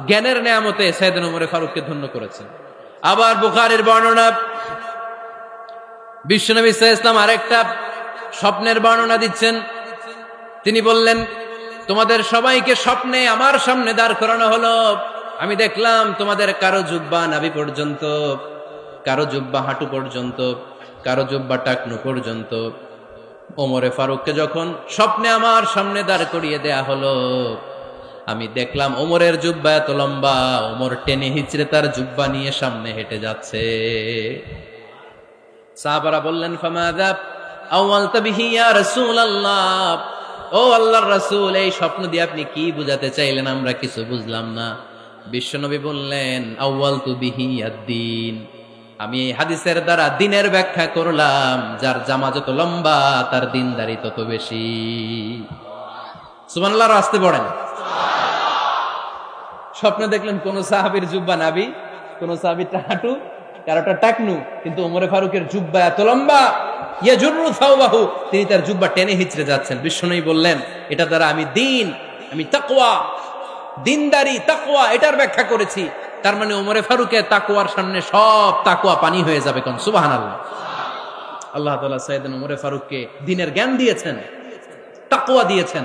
জ্ঞানের নেয়ামতে সাইয়েদনা ওমরে ফারুককে ধন্য করেছেন। আবার বুখারীর বর্ণনা, বিশ্বনবী সাল্লাল্লাহু আলাইহি ওয়াসাল্লাম আরেকটা স্বপ্নের বর্ণনা দিচ্ছেন। তিনি বললেন, তোমাদের সবাইকে স্বপ্নে আমার সামনে দাঁড় করানো হলো। আমি দেখলাম তোমাদের কারো জুব্বা নাভি পর্যন্ত, কারো জুব্বা হাঁটু পর্যন্ত, কারো জুব্বা টাকনু পর্যন্ত। ওমরে ফারুককে যখন স্বপ্নে আমার সামনে দাঁড় করিয়ে দেয়া হলো, আমি দেখলাম ওমরের জুব্বা এত লম্বা, ওমর টেনে হিচড়ে তার জুব্বা নিয়ে সামনে হেঁটে যাচ্ছে। সাহাবারা বললেন, ফামাযা আওয়ালতা বিহি ইয়া রাসূলুল্লাহ, ও আল্লাহর রাসূল, এই স্বপ্ন দিয়ে আপনি কি বুঝাতে চাইলেন, আমরা কিছু বুঝলাম না। বিশ্বনবী বললেন, আউয়ালতু বিহি আদ-দীন, আমি এই হাদিসের দ্বারা দিনের ব্যাখ্যা করলাম, যার জামা যত লম্বা তার দিনদারি তত বেশি। সুবহানাল্লাহ, আসতে পড়েন। স্বপ্নে দেখলেন কোন সাহাবীর জুব্বা নাভি, কোন সাহাবীর হাঁটু, কারোটা টাকনু, কিন্তু ওমরে ফারুকের জুব্বা এত লম্বা, ইয়াজুরু সাওবাহু, তিনি তার জুব্বা টেনে হিচড়ে যাচ্ছেন। বিশ্বনবী বললেন, এটা দ্বারা আমি দিন, আমি তাকওয়া, দিনদারি, তাকওয়া, এটার ব্যাখ্যা করেছি। তার মানে ওমরে ফারুকের তাকওয়ার সামনে সব তাকওয়া পানি হয়ে যাবে। কোন সুবহানাল্লাহ। আল্লাহ তাআলা সাইয়েদনা ওমরে ফারুককে দ্বীনের জ্ঞান দিয়েছেন, তাকওয়া দিয়েছেন।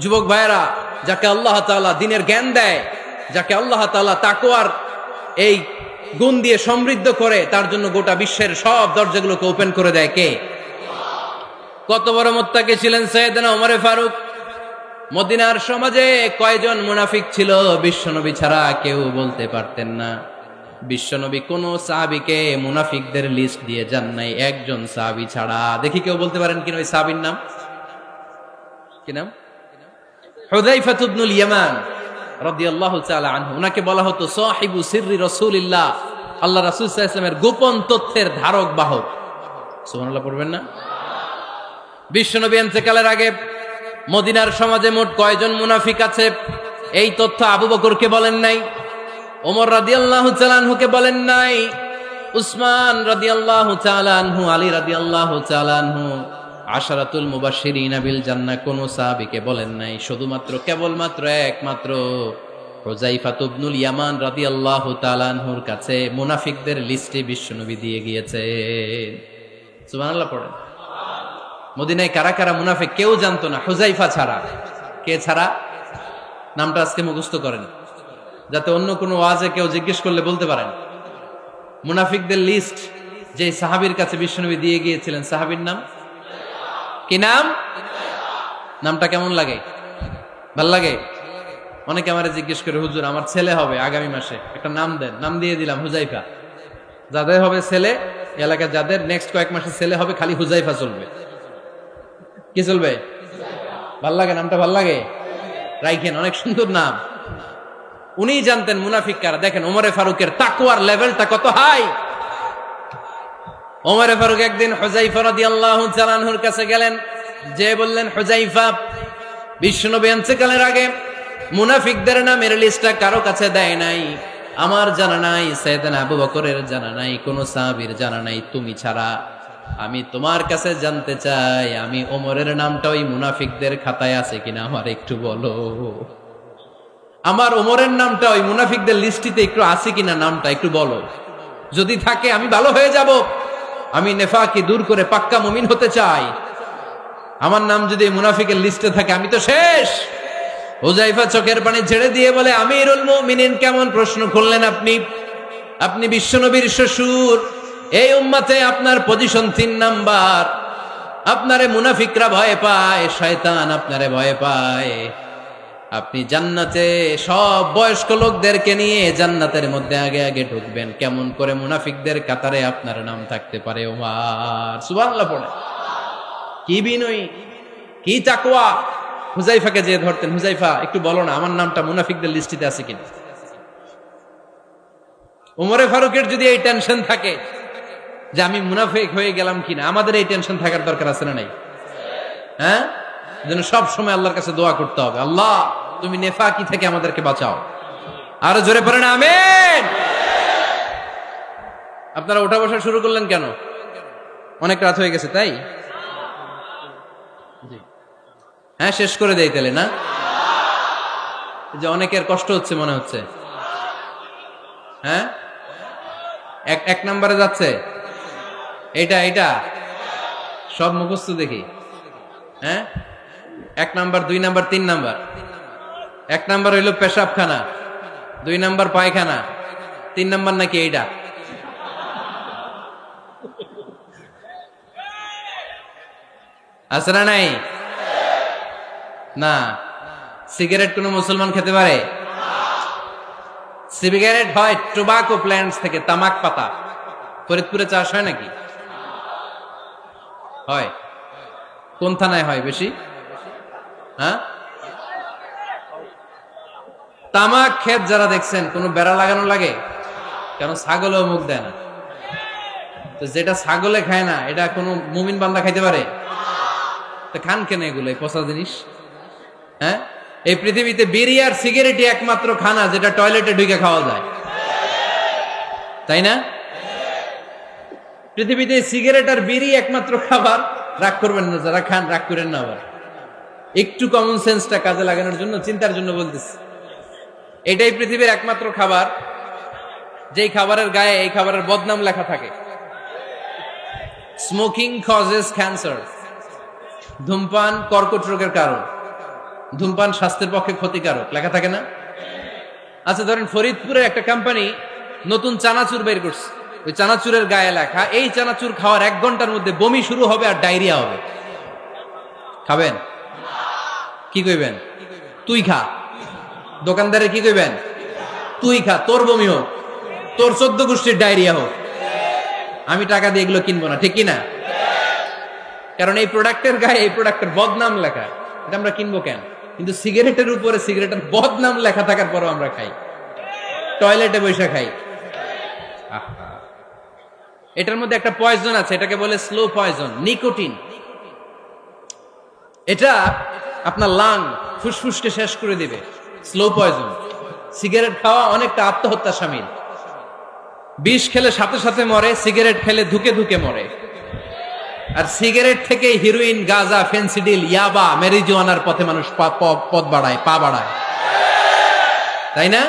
যুবক ভাইয়েরা, যাকে আল্লাহ তাআলা দ্বীনের জ্ঞান দেয়, যাকে আল্লাহ তাআলা তাকওয়ার এই গুণ দিয়ে সমৃদ্ধ করে, তার জন্য গোটা বিশ্বের সব দরজাগুলোকে ওপেন করে দেয় কে? কত বড় মুত্তাকি ছিলেন সাইয়েদনা ওমরে ফারুক। মদিনার সমাজে কয়জন মুনাফিক ছিল বিশ্বনবী ছাড়া কেউ বলতে পারতেন না। বিশ্বনবী কোন সাহাবীকে মুনাফিকদের লিস্ট দিয়ে যান নাই, একজন সাহাবী ছাড়া। দেখি কেউ বলতে পারেন কিনা ওই সাহাবীর নাম? কি নাম? হুযায়ফা ইবনুল ইয়ামান রাদিয়াল্লাহু তাআলা আনহু। উনাকে বলা হতো সাহিবু সিররি রাসূলিল্লাহ, আল্লাহ রাসূল সাল্লাল্লাহু আলাইহি ওয়াসাল্লামের গোপন তথ্যের ধারক বাহক। সুবহানাল্লাহ পড়বেন না? বিশ্বনবী ইন্তেকালের আগে মদিনার সমাজে মোট কয়জন মুনাফিক আছে, এই তথ্য আবু বকরকে বলেন নাই, ওমর রাদিয়াল্লাহু তাআলা আনহুকে বলেন নাই, উসমান রাদিয়াল্লাহু তাআলা আনহু, আলী রাদিয়াল্লাহু তাআলা আনহু, আশারাতুল মুবাশশিরিনা বিল জান্নাহ কোন সাহাবীকে বলেন নাই। শুধুমাত্র কেবলমাত্র একমাত্র হুযায়ফা ইবনুল ইয়ামান রাদিয়াল্লাহু তাআলা আনহুর কাছে মুনাফিকদের লিস্টে বিশ্বনবী দিয়ে গিয়েছেন। সুবহানাল্লাহ পড়েন। মদিনায় কারা কারা মুনাফিক কেউ জানতো না, হুযায়ফা ছাড়া। কে ছাড়া? নামটা আজকে মুখস্থ করেন, যাতে অন্য কোনো ওয়াজে কেউ জিজ্ঞেস করলে বলতে পারেন। মুনাফিকদের লিস্ট যে সাহাবীর কাছে বিশ্বনবী দিয়ে গিয়েছিলেন, সাহাবীর নাম কি? নাম? নামটা কেমন লাগে? ভাল লাগে? অনেকে আমারে জিজ্ঞেস করে, হুজুর আমার ছেলে হবে আগামী মাসে, একটা নাম দেন। নাম দিয়ে দিলাম হুযায়ফা। যাদের হবে ছেলে, এলাকায় যাদের নেক্সট কয়েক মাসে ছেলে হবে, খালি হুযায়ফা চলবে। কি চলবে? ভাল লাগে নামটা? ভাল লাগে, রাইখেন, অনেক সুন্দর নাম। উনি জানতেন মুনাফিক কারা। দেখেন ওমরে ফারুকের তাকওয়ার লেভেলটা কত হাই। ওমরে ফারুক একদিন হুযায়ফা রাদিয়াল্লাহু তাআলা আনহুর কাছে গেলেন, যে বললেন, হুযায়ফা, বিশ্বনবী ইন্তেকালের আগে মুনাফিকদের নামের লিস্টটা কারো কাছে দেয় নাই, আমার জানা নাই, সাইয়েদনা আবু বকরের জানা নাই, কোন সাহাবীর জানা নাই, তুমি ছাড়া। আমি তোমার কাছে জানতে চাই, আমি ওমরের নামটা ওই মুনাফিকদের খাতায় আছে কিনা আমার একটু বলো। আমার ওমরের নামটা ওই মুনাফিকদের লিস্টিতে একটু আছে কিনা, নামটা একটু বলো। যদি থাকে আমি ভালো হয়ে যাব, আমি নেফাকি দূর করে পাক্কা মুমিন হতে চাই। আমার নাম যদি মুনাফিকের লিস্টে থাকে আমি তো শেষ। হুযায়ফা চোখের পানি ছেড়ে দিয়ে বলে, আমিরুল মুমিনিন, কেমন প্রশ্ন করলেন আপনি? আপনি বিশ্বনবীর শ্বশুর, এই উম্মতে আপনার পজিশন 3 নাম্বার। আপনারে মুনাফিকরা ভয় পায়, শয়তান আপনারে ভয় পায়। আপনি জান্নাতে সব বয়স্ক লোকদেরকে নিয়ে জান্নাতের মধ্যে আগে আগে ঢুকবেন, কেমন করে মুনাফিকদের কাতারে আপনার নাম থাকতে পারে ওমর? সুবহানাল্লাহ পড়ে। কি বিনয়ী, কি তাকওয়া। হুযায়ফাকে যে ধরতেন, হুযায়ফা একটু বলো না আমার নামটা মুনাফিকদের লিস্টিতে আছে কিনা। ওমরে ফারুকের যদি এই টেনশন থাকে যে আমি মুনাফিক হয়ে গেলাম কিনা, আমাদের এই টেনশন থাকার দরকার আছে না নাই? হ্যাঁ, যেন সব সময় আল্লাহর কাছে দোয়া করতে হবে, আল্লাহ তুমি নেফাকি থেকে আমাদেরকে বাঁচাও। আরো জোরে পড়েন আমিন। আপনারা ওঠা বসা শুরু করলেন কেন? অনেক রাত হয়ে গেছে তাই? হ্যাঁ, শেষ করে দেই তাহলে না? যে অনেকের কষ্ট হচ্ছে মনে হচ্ছে। হ্যাঁ, এক নম্বরে যাচ্ছে এটা সব মুখস্থ দেখি। হ্যাঁ, 1 নাম্বার, 2 নাম্বার, 3 নাম্বার। 1 নাম্বার হইল পেশাবখানা, 2 নাম্বার পায়খানা, 3 নাম্বার নাকি এইটা। আছে না নাই? না। সিগারেট কোন মুসলমান খেতে পারে? সিগারেট হয় টোবাকো প্ল্যান্টস থেকে, তামাক পাতা। ফরিদপুরে চাষ হয় নাকি? হয়। কোন থানায় হয় বেশি? হ্যাঁ, তামাক ক্ষেত যারা দেখছেন, কোন বেড়া লাগানো লাগে? কারণ ছাগলেও মুখ দেয় না। তো যেটা ছাগলে খায় না, এটা কোনো মুমিন বান্দা খাইতে পারে? তো খান কেন এগুলো, পচা জিনিস? হ্যাঁ, এই পৃথিবীতে বিড়ি আর সিগারেটই একমাত্র খানা যেটা টয়লেটে ঢুকে খাওয়া যায়, তাই না? পৃথিবীতে সিগারেট আর বিড়ি একমাত্র খাবার। রাগ করবেন না যারা খান, রাগ করেন না। আবার একটু কমন সেন্সটা কাজে লাগানোর জন্য, চিন্তার জন্য বলতেছি। এটাই পৃথিবীর একমাত্র খাবার যেই খাবারের গায়ে এই খাবারের বদনাম লেখা থাকে, স্মোকিং কজেস ক্যান্সার। ধূমপান কর্কট রোগের কারণ, ধূমপান স্বাস্থ্যের পক্ষে ক্ষতিকারক, লেখা থাকে না? আচ্ছা ধরেন ফরিদপুরের একটা কোম্পানি নতুন চানাচুর বের করছে, ওই চানাচুরের গায়ে লেখা, এই চানাচুর খাওয়ার 1 ঘন্টার মধ্যে বমি শুরু হবে আর ডায়রিয়া হবে। খাবেন? কি কইবেন? তুই খা। দোকানদারে কি কইবেন? তুই খা, তোর বমি হোক, তোর 14 গোষ্ঠীর ডায়রিয়া হোক, আমি টাকা দিয়ে এগুলো কিনবো না, ঠিক কিনা? কারণ এই প্রোডাক্টের গায়ে এই প্রোডাক্টের বদনাম লেখা, এটা আমরা কিনবো কেন? কিন্তু সিগারেটের উপরে সিগারেটের বদনাম লেখা থাকার পরও আমরা খাই, টয়লেটে বসে খাই। এটার মধ্যে একটা পয়জন আছে, এটাকে বলে স্লো পয়জন, নিকোটিন। এটা আপনার লাং, ফুসফুসকে শেষ করে দিবে। Slow poison. সিগারেট খাওয়া অনেকটা আত্মহত্যা শামিল। বিষ খেলে সাথে সাথে মরে, সিগারেট খেলে ধুকে ধুকে মরে। আর সিগারেট থেকে হিরোইন, গাঁজা, ফেন্সিডিল, ইয়াবা, মেরিজুয়ানার পথে মানুষ পথ বাড়ায়, পা বাড়ায়, তাই না?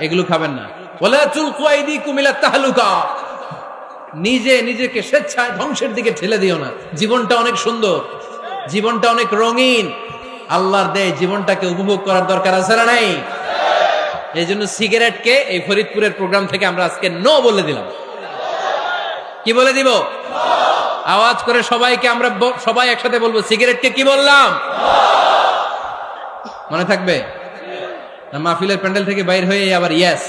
এগুলো খাবেন না। ওয়ালা তুলকু আইদিকুম ইলা তাহলুকা, নিজেকে স্বেচ্ছায় ধ্বংসের দিকে ঠেলে দিও না। জীবনটা অনেক সুন্দর, জীবনটা অনেক রঙিন, আল্লাহর দেয় জীবনটাকে উপভোগ করার দরকার আছে না নাই? এই জন্য সিগারেটকে এই ফরিদপুরের প্রোগ্রাম থেকে আমরা আজকে নো বলে দিলাম। কি বলে দিব? আওয়াজ করে সবাইকে, আমরা সবাই একসাথে বলবো, সিগারেটকে কি বললাম? মনে থাকবে না? মাহফিলের প্যান্ডেল থেকে বাইর হয়ে আবার ইয়েস,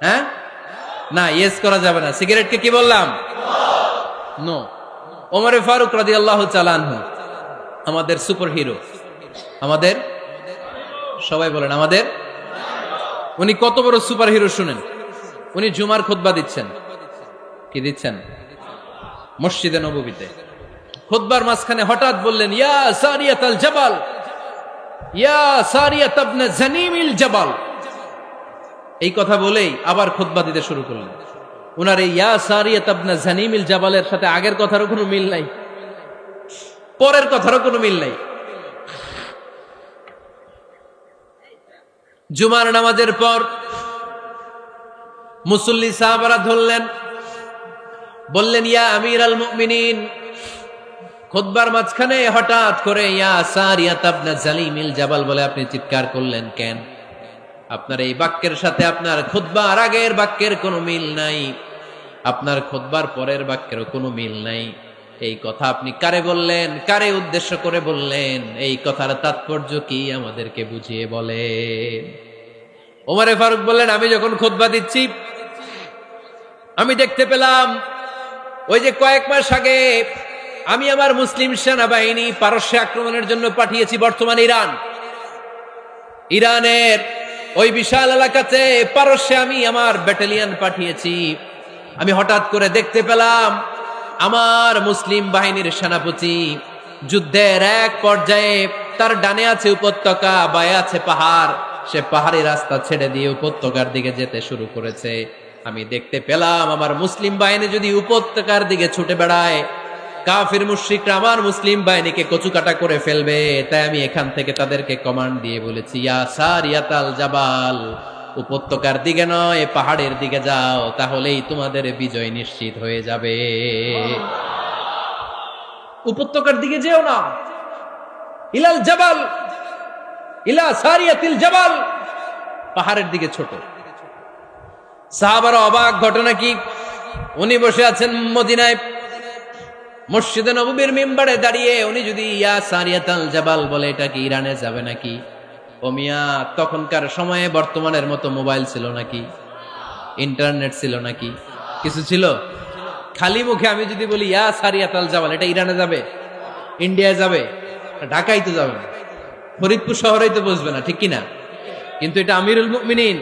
হ্যাঁ, না ইয়েস করা যাবে না। সিগারেটকে কি বললাম? নো। ওমরে ফারুক রাদিয়াল্লাহু তাআলা আনহু আমাদের সুপার হিরো, আমাদের সবাই বলেন আমাদের, উনি কত বড় সুপার হিরো শুনেন। উনি জুমার খুতবা দিচ্ছেন, কি দিচ্ছেন? মসজিদে নববীতে। খুতবার মাঝখানে হঠাৎ বললেন, ইয়া সারিয়াতাল জাবাল, ইয়া সারিয়াত ইবনে জানিমিল জাবাল। এই কথা বলেই আবার খুতবা দিতে শুরু করলেন। উনার এই ইয়া সারিয়াত ইবনে জানিমিল জাবালের সাথে আগের কথারও কোনো মিল নাই, পরের কথারও কোনো মিল নাই। জুমার নামাজের পর মুসল্লি সাহাবারা ধরলেন, বললেন, ইয়া আমির আল মুমিনিন। খুতবার মাঝখানে হঠাৎ করে ইয়া সারিয়াত ইবনে জালিমিল জাবাল বলে আপনি চিৎকার করলেন কেন? আপনার এই বাক্যের সাথে আপনার খুতবার আগের বাক্যের কোনো মিল নাই, আপনার খুতবার পরের বাক্যেরও কোনো মিল নাই। এই কথা আপনি কারে বললেন, কারে উদ্দেশ্য করে বললেন? এই কথার তাৎপর্য কি আমাদেরকে বুঝিয়ে বলেন। ওমরে ফারুক বললেন, আমি যখন খুতবা দিচ্ছি আমি দেখতে পেলাম ওই যে কয়েক মাস আগে আমি আমার মুসলিম সেনাবাহিনী পারস্যে আক্রমণের জন্য পাঠিয়েছি, বর্তমান ইরানের ওই বিশাল এলাকাতে পারস্যে আমি আমার ব্যাটালিয়ন পাঠিয়েছি। আমি হঠাৎ করে দেখতে পেলাম আমার মুসলিম বাহিনীর সেনাপতি যুদ্ধের এক পর্যায়ে তার ডানে আছে উপত্যকা, বায়ে আছে পাহাড়, সে পাহাড়ি রাস্তা ছেড়ে দিয়ে উপত্যকার দিকে যেতে শুরু করেছে। আমি দেখতে পেলাম আমার মুসলিম বাহিনী যদি উপত্যকার দিকে ছুটে বেড়ায়, কাফির মুশরিকরা আমার মুসলিম বাহিনীকে কচুকাটা করে ফেলবে। তাই আমি এখান থেকে তাদেরকে কমান্ড দিয়ে বলেছি, ইয়া সারিয়াতাল জাবাল, উপত্যকার দিকে নয় পাহাড়ের দিকে যাও, তাহলেই তোমাদের বিজয় নিশ্চিত হয়ে যাবে। উপত্যকার দিকে যেও না, ইলাল জাবাল, ইলা সারিয়াতিল জাবাল, পাহাড়ের দিকে ছোট। সাহাবারা অবাক, ঘটনা কি? উনি বসে আছেন মদিনায় মসজিদে নববীর মিম্বারে দাঁড়িয়ে, উনি যদি ইয়া সারিয়াতাল জাবাল বলে এটা কি ইরানে যাবে নাকি? ও মিয়া, তখনকার সময়ে বর্তমানের মতো মোবাইল ছিল নাকি? ইন্টারনেট ছিল নাকি? কিছু ছিল? খালি মুখে আমি যদি বলি ইয়া সারিয়াতাল জাবাল, এটা ইরানে যাবে, ইন্ডিয়ায় যাবে, ঢাকায় তো যাবে না, ফরিদপুর শহরেই তো বসবে না, ঠিক কিনা? কিন্তু এটা আমিরুল মুমিনিন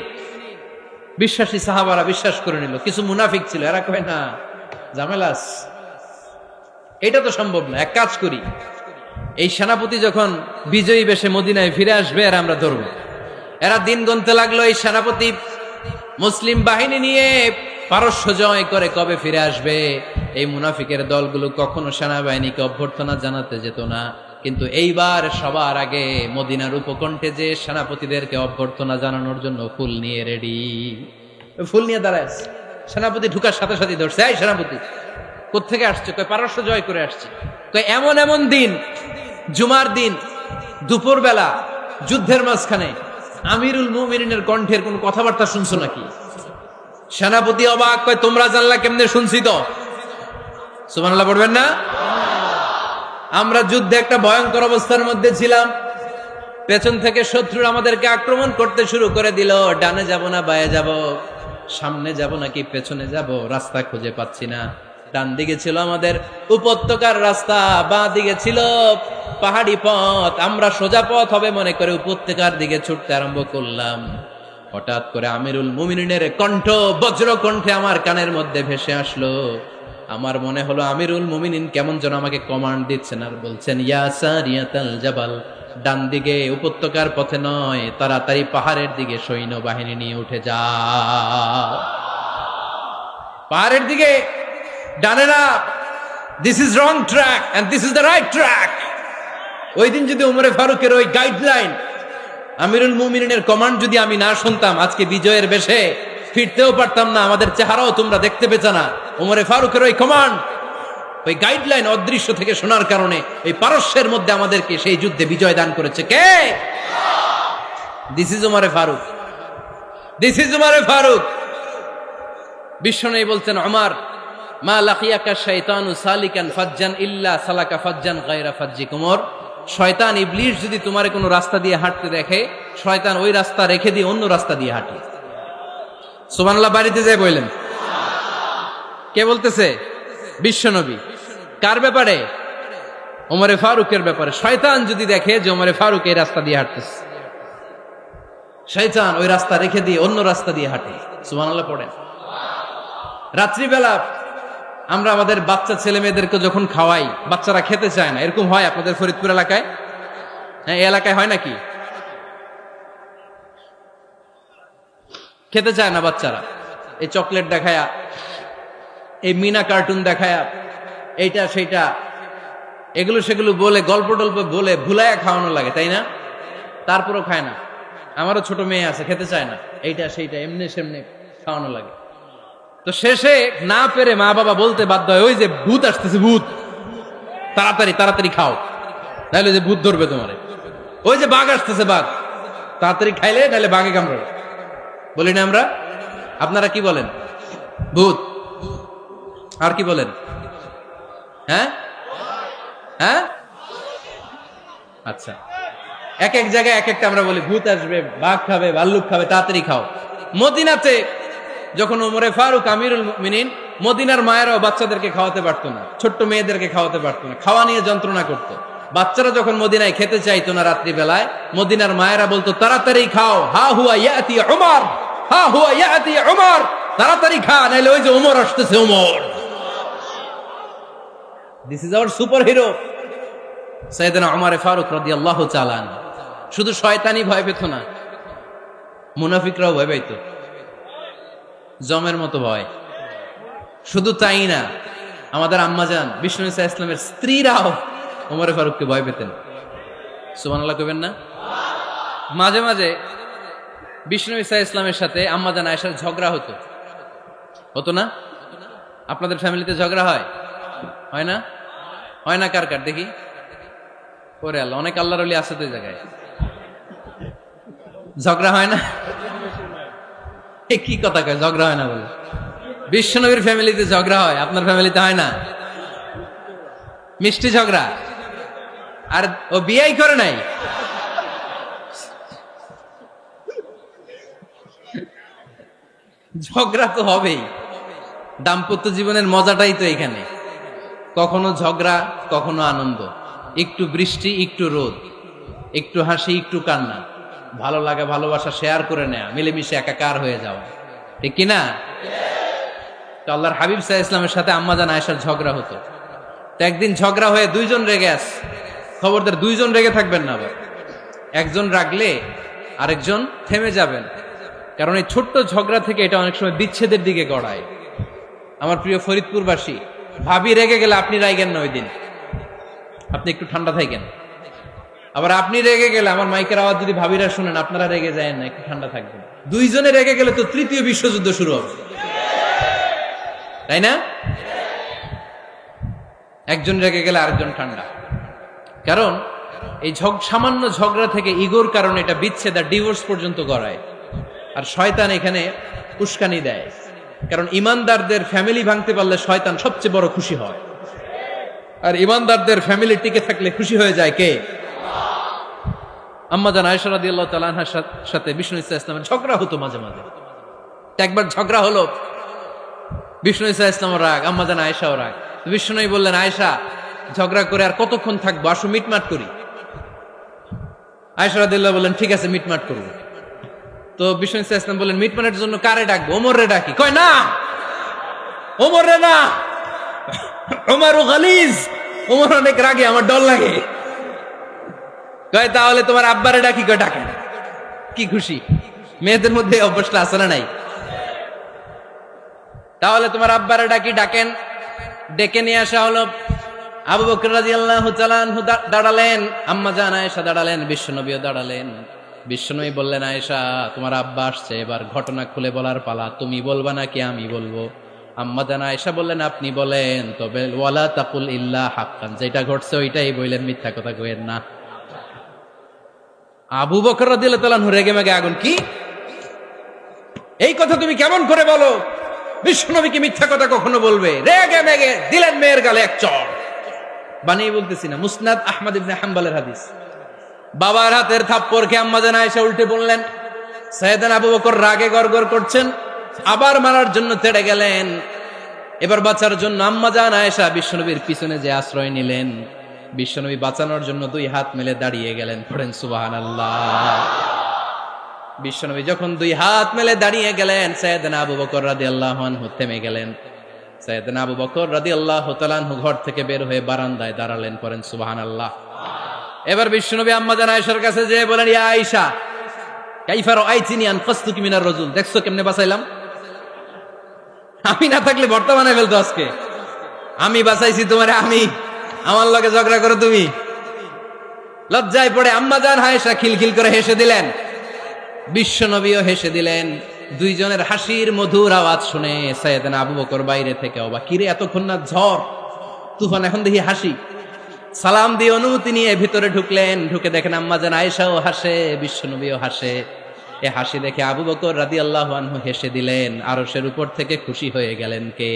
বিশ্বাসী সাহাবারা বিশ্বাস করে নিল। কিছু মুনাফিক ছিল, এরা কয় না ঝামেলাস, এটা তো সম্ভব না। এক কাজ করি, এই সেনাপতি যখন বিজয়ী বেশে মদিনায় ফিরে আসবে আর আমরা ধরবো। এরা দিন গুনতে লাগলো, এই সেনাপতি মুসলিম বাহিনী নিয়ে পারস্য জয় করে কবে ফিরে আসবে। এই মুনাফিকের দলগুলো কখনো সেনাবাহিনীকে অভ্যর্থনা জানাতে যেত না, কিন্তু এইবার সবার আগে মদিনার উপকণ্ঠে যে সেনাপতিদেরকে অভ্যর্থনা জানানোর জন্য ফুল নিয়ে রেডি। ফুল নিয়ে দাঁড়ায় সেনাপতি ঢুকার সাথে সাথে ধরছে, এই সেনাপতি কোত্থেকে আসছে? কয় পারস্য জয় করে আসছে। কয় এমন এমন দিন, জুমার দিন দুপুর বেলা যুদ্ধের মাঝখানে আমিরুল মুমিনিনের কণ্ঠের কোন কথাবার্তা শুনছো নাকি? সেনাপতি অবাক, কয় তোমরা জানলা কেমনে? শুনছি তো। সুবহানাল্লাহ পড়বেন না? আমরা যুদ্ধে একটা ভয়ঙ্কর অবস্থার মধ্যে ছিলাম, পেছন থেকে শত্রুরা আমাদেরকে আক্রমণ করতে শুরু করে দিল। ডানে যাব না বায়ে যাব, সামনে যাব নাকি পেছনে যাব, রাস্তা খুঁজে পাচ্ছি না। ডান দিকে ছিল আমাদের উপত্যকার রাস্তা, বাঁ দিকে ছিল পাহাড়ি পথ। আমরা সোজা পথ হবে মনে করে উপত্যকার দিকে ছুটতে আরম্ভ করলাম। হঠাৎ করে আমিরুল মুমিনিনের কণ্ঠ বজ্র কণ্ঠে আমার কানের মধ্যে ভেসে আসলো। আমার মনে হলো আমিরুল মুমিনিন কেমন যেন আমাকে কমান্ড দিচ্ছেন আর বলছেন, ইয়া সারিয়াতাল জাবাল, ডান দিকে উপত্যকার পথে নয়, তাড়াতাড়ি পাহাড়ের দিকে সৈন্যবাহিনী নিয়ে উঠে যাও। পাহাড়ের দিকে, ডানে না, this is wrong track and this is the right track. ওই দিন যদি ওমরে ফারুকের ওই গাইডলাইন, আমিরুল মুমিনিনের কমান্ড যদি আমি না শুনতাম, আজকে বিজয়ের বেশে ফিরতেও পারতাম না, আমাদের চেহারাও তোমরা দেখতে পেছ না। ওমরে ফারুকের ওই কমান্ড, ওই গাইডলাইন অদৃশ্য থেকে শোনার কারণে এই পারস্যের মধ্যে আমাদেরকে সেই যুদ্ধে বিজয় দান করেছে কে? দিস ইজ ওমরে ফারুক, দিস ইজ ওমরে ফারুক। বিশ্বনবী বলছেন, ওমর, মা লাকিয়াকা শাইতানু সালিকান ফাজ্জান ইল্লা সালাকা ফাজ্জান গায়রা ফাজ্জিক। ওমর, শয়তান ইবলিস যদি তোমার কোনো রাস্তা দিয়ে হাঁটতে দেখে, শয়তান ওই রাস্তা রেখে দিয়ে অন্য রাস্তা দিয়ে হাঁটে। সুবহানাল্লাহ বাড়িতে যায় বললেন, কে বলতেছে? বিশ্বনবী। কার ব্যাপারে? ওমরে ফারুকের ব্যাপারে। শয়তান যদি দেখে যে ওমরে ফারুক এই রাস্তা দিয়ে হাঁটতেছে, শয়তান ওই রাস্তা রেখে দিয়ে অন্য রাস্তা দিয়ে হাঁটে। সুবহানাল্লাহ পড়েন। রাত্রিবেলা আমরা আমাদের বাচ্চা ছেলে মেয়েদেরকে যখন খাওয়াই, বাচ্চারা খেতে চায় না, এরকম হয় আপনাদের ফরিদপুর এলাকায়? হ্যাঁ, এই এলাকায় হয় নাকি? খেতে চায় না বাচ্চারা, এই চকলেট দেখায়া, এই মিনা কার্টুন দেখায়া, এইটা সেইটা এগুলো সেগুলো বলে, গল্প টল্প বলে ভুলাইয়া খাওয়ানো লাগে, তাই না? তারপরও খায় না। আমারও ছোট মেয়ে আছে, খেতে চায় না, এইটা সেইটা এমনি সেমনি খাওয়ানো লাগে। তো শেষে না পেরে মা বাবা বলতে বাধ্য হয়, ওই যে ভূত আসতেছে, ভূত, তাড়াতাড়ি তাড়াতাড়ি খাও, নাহলে যে ভূত ধরবে তোমারে। ওই যে বাঘ আসতেছে, বাঘ, তাড়াতাড়ি খাইলে নাহলে বাঘে কামড়াবে। বলি না আমরা? আপনারা কি বলেন? ভূত। আর কি বলেন? হ্যাঁ হ্যাঁ, আচ্ছা, এক এক জায়গায় এক একটা আমরা বলি, ভূত আসবে, বাঘ খাবে, ভাল্লুক খাবে, তাড়াতাড়ি খাও। মদিনাতে যখন ওমরে ফারুক আমিরুল মুমিনিন, মদিনার মায়েরাও বাচ্চাদেরকে খাওয়াতে পারতো না, ছোট্ট মেয়েদেরকে খাওয়াতে পারতো না, খাওয়া নিয়ে যন্ত্রণা করতো। বাচ্চারা যখন মদিনায় খেতে চাইতো না রাত্রিবেলায়, মদিনার মায়েরা বলতো, তাড়াতাড়ি খাও, হা হুয়া ইয়াতি উমর, হা হুয়া ইয়াতি উমর, তাড়াতাড়ি খা, নাইলে ওই যে ওমর আসতেছে, Omar. This is our super hero সাইয়েদনা উমর ফারুক রাদিয়াল্লাহু তাআলা। শুধু শয়তানি ভয় পেত না, মুনাফিকরাও ভয় পাইত, জমের মতো ভয়। শুধু তাই না, আমাদের আম্মাজান বিষ্ণু ইসা ইসলামের স্ত্রীরাও ওমর ফারুককে ভয় পেতেন। সুবহানাল্লাহ কইবেন না? মাঝে মাঝে বিষ্ণু ইসা ইসলামের সাথে আম্মাজান আয়েশার ঝগড়া হতো, হতো না? আপনাদের ফ্যামিলিতে ঝগড়া হয়? হয় না? হয় না? কার কার দেখি? ওরে আল্লাহ, অনেক আল্লাহর ওলি আছে তো এই জায়গায়। ঝগড়া হয় না? কি কথা কয়, ঝগড়া হয় না বলে? বিশ্বনবীর ফ্যামিলিতে ঝগড়া হয়, আপনার ফ্যামিলিতে হয় না? মিষ্টি ঝগড়া। আর ও বিয়েই করে নাই। ঝগড়া তো হবেই, দাম্পত্য জীবনের মজাটাই তো এখানে। কখনো ঝগড়া, কখনো আনন্দ, একটু বৃষ্টি, একটু রোদ, একটু হাসি, একটু কান্না, ভালো লাগা ভালোবাসা শেয়ার করে নেয়া, মিলেমিশে একাকার হয়ে যাওয়া, ঠিক কিনা? তো আল্লাহর হাবিব সাল্লাল্লাহু আলাইহি ওয়াসাল্লামের সাথে আম্মাজান আয়েশার ঝগড়া হতো। তো একদিন ঝগড়া হয়ে দুইজন রেগে আছে। খবরদার, দুইজন রেগে থাকবেন না আবার। একজন রাগলে আরেকজন থেমে যাবেন, কারণ এই ছোট্ট ঝগড়া থেকে এটা অনেক সময় বিচ্ছেদের দিকে গড়ায়। আমার প্রিয় ফরিদপুরবাসী, ভাবি রেগে গেলে আপনি রাইগেন না, ওই দিন আপনি একটু ঠান্ডা থাকেন। আবার আপনি রেগে গেলে, আমার মাইকের আওয়াজ যদি ভাবিরা শুনেন, আপনারা রেগে যায় না, একটু ঠান্ডা থাকবেন। দুইজনে রেগে গেলে তো তৃতীয় বিশ্বযুদ্ধ শুরু হবে, তাই না? একজন রেগে গেলে আরেকজন ঠান্ডা। কারণ এই সামান্য ঝগড়া থেকে, ইগোর কারণে এটা বিচ্ছেদ আর ডিভোর্স পর্যন্ত গড়ায়। আর শয়তান এখানে উস্কানি দেয়, কারণ ইমানদারদের ফ্যামিলি ভাঙতে পারলে শয়তান সবচেয়ে বড় খুশি হয়। আর ইমানদারদের ফ্যামিলি টিকে থাকলে খুশি হয়ে যায় কে? আম্মাজান আয়েশা রাদিয়াল্লাহু তাআলা আনহার সাথে বিষ্ণু ইসা ইসলামের ঝগড়া হতো মাঝে মাঝে। একবার ঝগড়া হলো, বিষ্ণু ইসা ইসলামও রাগ, আম্মাজান আয়েশাও রাগ। বিষ্ণুই বললেন, আয়েশা, ঝগড়া করে আর কতক্ষণ থাকবো, আসো মিটমাট করি। আয়েশা রাদিয়াল্লাহু বললেন, ঠিক আছে, মিটমাট করবো। তো বিষ্ণু ইসা ইসলাম বললেন, মিটমাটের জন্য কারে ডাকবো? ওমর রে ডাকি। কয় না, ওমর রে না, ওমর গালিজ, ওমর অনেক রাগে, আমার ডর লাগে। কয় তাহলে তোমার আব্বারে ডাকি। কয় ডাকেন। কি খুশি! মেয়েদের মধ্যে অভ্যাসটা আছে না নাই? তাহলে তোমার আব্বারে ডাকি, ডাকেন। ডেকে নিয়ে আসা হলো। আবু বকর রাদিয়াল্লাহু তাআলা আনহু দাঁড়ালেন, আম্মাজান আয়েশা দাঁড়ালেন, বিশ্বনবীও দাঁড়ালেন। বিশ্বনবী বললেন, আয়েশা, তোমার আব্বা আসছে, এবার ঘটনা খুলে বলার পালা, তুমি বলবা নাকি আমি বলবো? আম্মাজান আয়েশা বললেন, আপনি বলেন, তবে ওয়ালা তাকুল ইল্লা হাক্কান, যেটা ঘটছে ওইটাই বললেন, মিথ্যা কথা কইেন না। আবু বকর রাদিয়াল্লাহু তাআলা রেগে মেগে আগুন। কি এই কথা তুমি কেমন করে বলো? বিশ্বনবীকে মিথ্যা কথা কখনো বলবে? রেগে মেগে দিলেন মেয়ের গালে এক চড়। বানিয়ে বলতেছি না, মুসনাদ আহমদ ইবনে হাম্বলের হাদিস। বাবার হাতের থাপ্পড় খেয়ে আম্মাজান আয়েশা উল্টে পড়লেন। সাইয়েদনা আবু বকর রাগে গড়গড় করছেন, আবার মারার জন্য তেড়ে গেলেন। এবার বাঁচার জন্য আম্মা জান আয়েশা বিশ্বনবীর পিছনে যে আশ্রয় নিলেন, বিশ্বনবী বাঁচানোর জন্য দুই হাত মেলে দাঁড়িয়ে গেলেন। পড়েন সুবহানাল্লাহ। বিশ্বনবী যখন দুই হাত মেলে দাঁড়িয়ে গেলেন, সাইয়েদনা আবু বকর রাদিয়াল্লাহু আনহু থেমে গেলেন। সাইয়েদনা আবু বকর রাদিয়াল্লাহু তাআলা আনহু ঘর থেকে বের হয়ে বারান্দায় দাঁড়ালেন। পড়েন সুবহানাল্লাহ। এবার বিশ্বনবী আম্মা জান আয়েশার কাছে যেয়ে বলেন, ইয়া আয়েশা কাইফা রাআইতিনি আনকাসতুকি মিনার রাজুল, দেখছো কেমনে বাঁচাইলাম? আমি না থাকলে ভর্তা বানাই ফেলতো আজকে। আমি বাঁচাইছি তোমারে, আমি আমার লগে ঝগড়া করো তুমি। লজ্জায় পড়ে আম্মা জান আয়েশা খিলখিল করে হেসে দিলেন, বিশ্বনবীও হেসে দিলেন। দুইজনের হাসির মধুর আওয়াজ শুনে সাইয়েদনা আবু বকর বাইরে থেকে অবাক, কিরে এতক্ষণ না ঝড় তুফান, এখন দেখি হাসি। সালাম দিয়ে অনুমতি নিয়ে ভিতরে ঢুকলেন। ঢুকে দেখেন আম্মা জান আয়েশাও হাসে, বিশ্বনবীও হাসে। এ হাসি দেখে আবু বকর রাদিয়াল্লাহু আনহু হেসে দিলেন। আরশের উপর থেকে খুশি হয়ে গেলেন কে?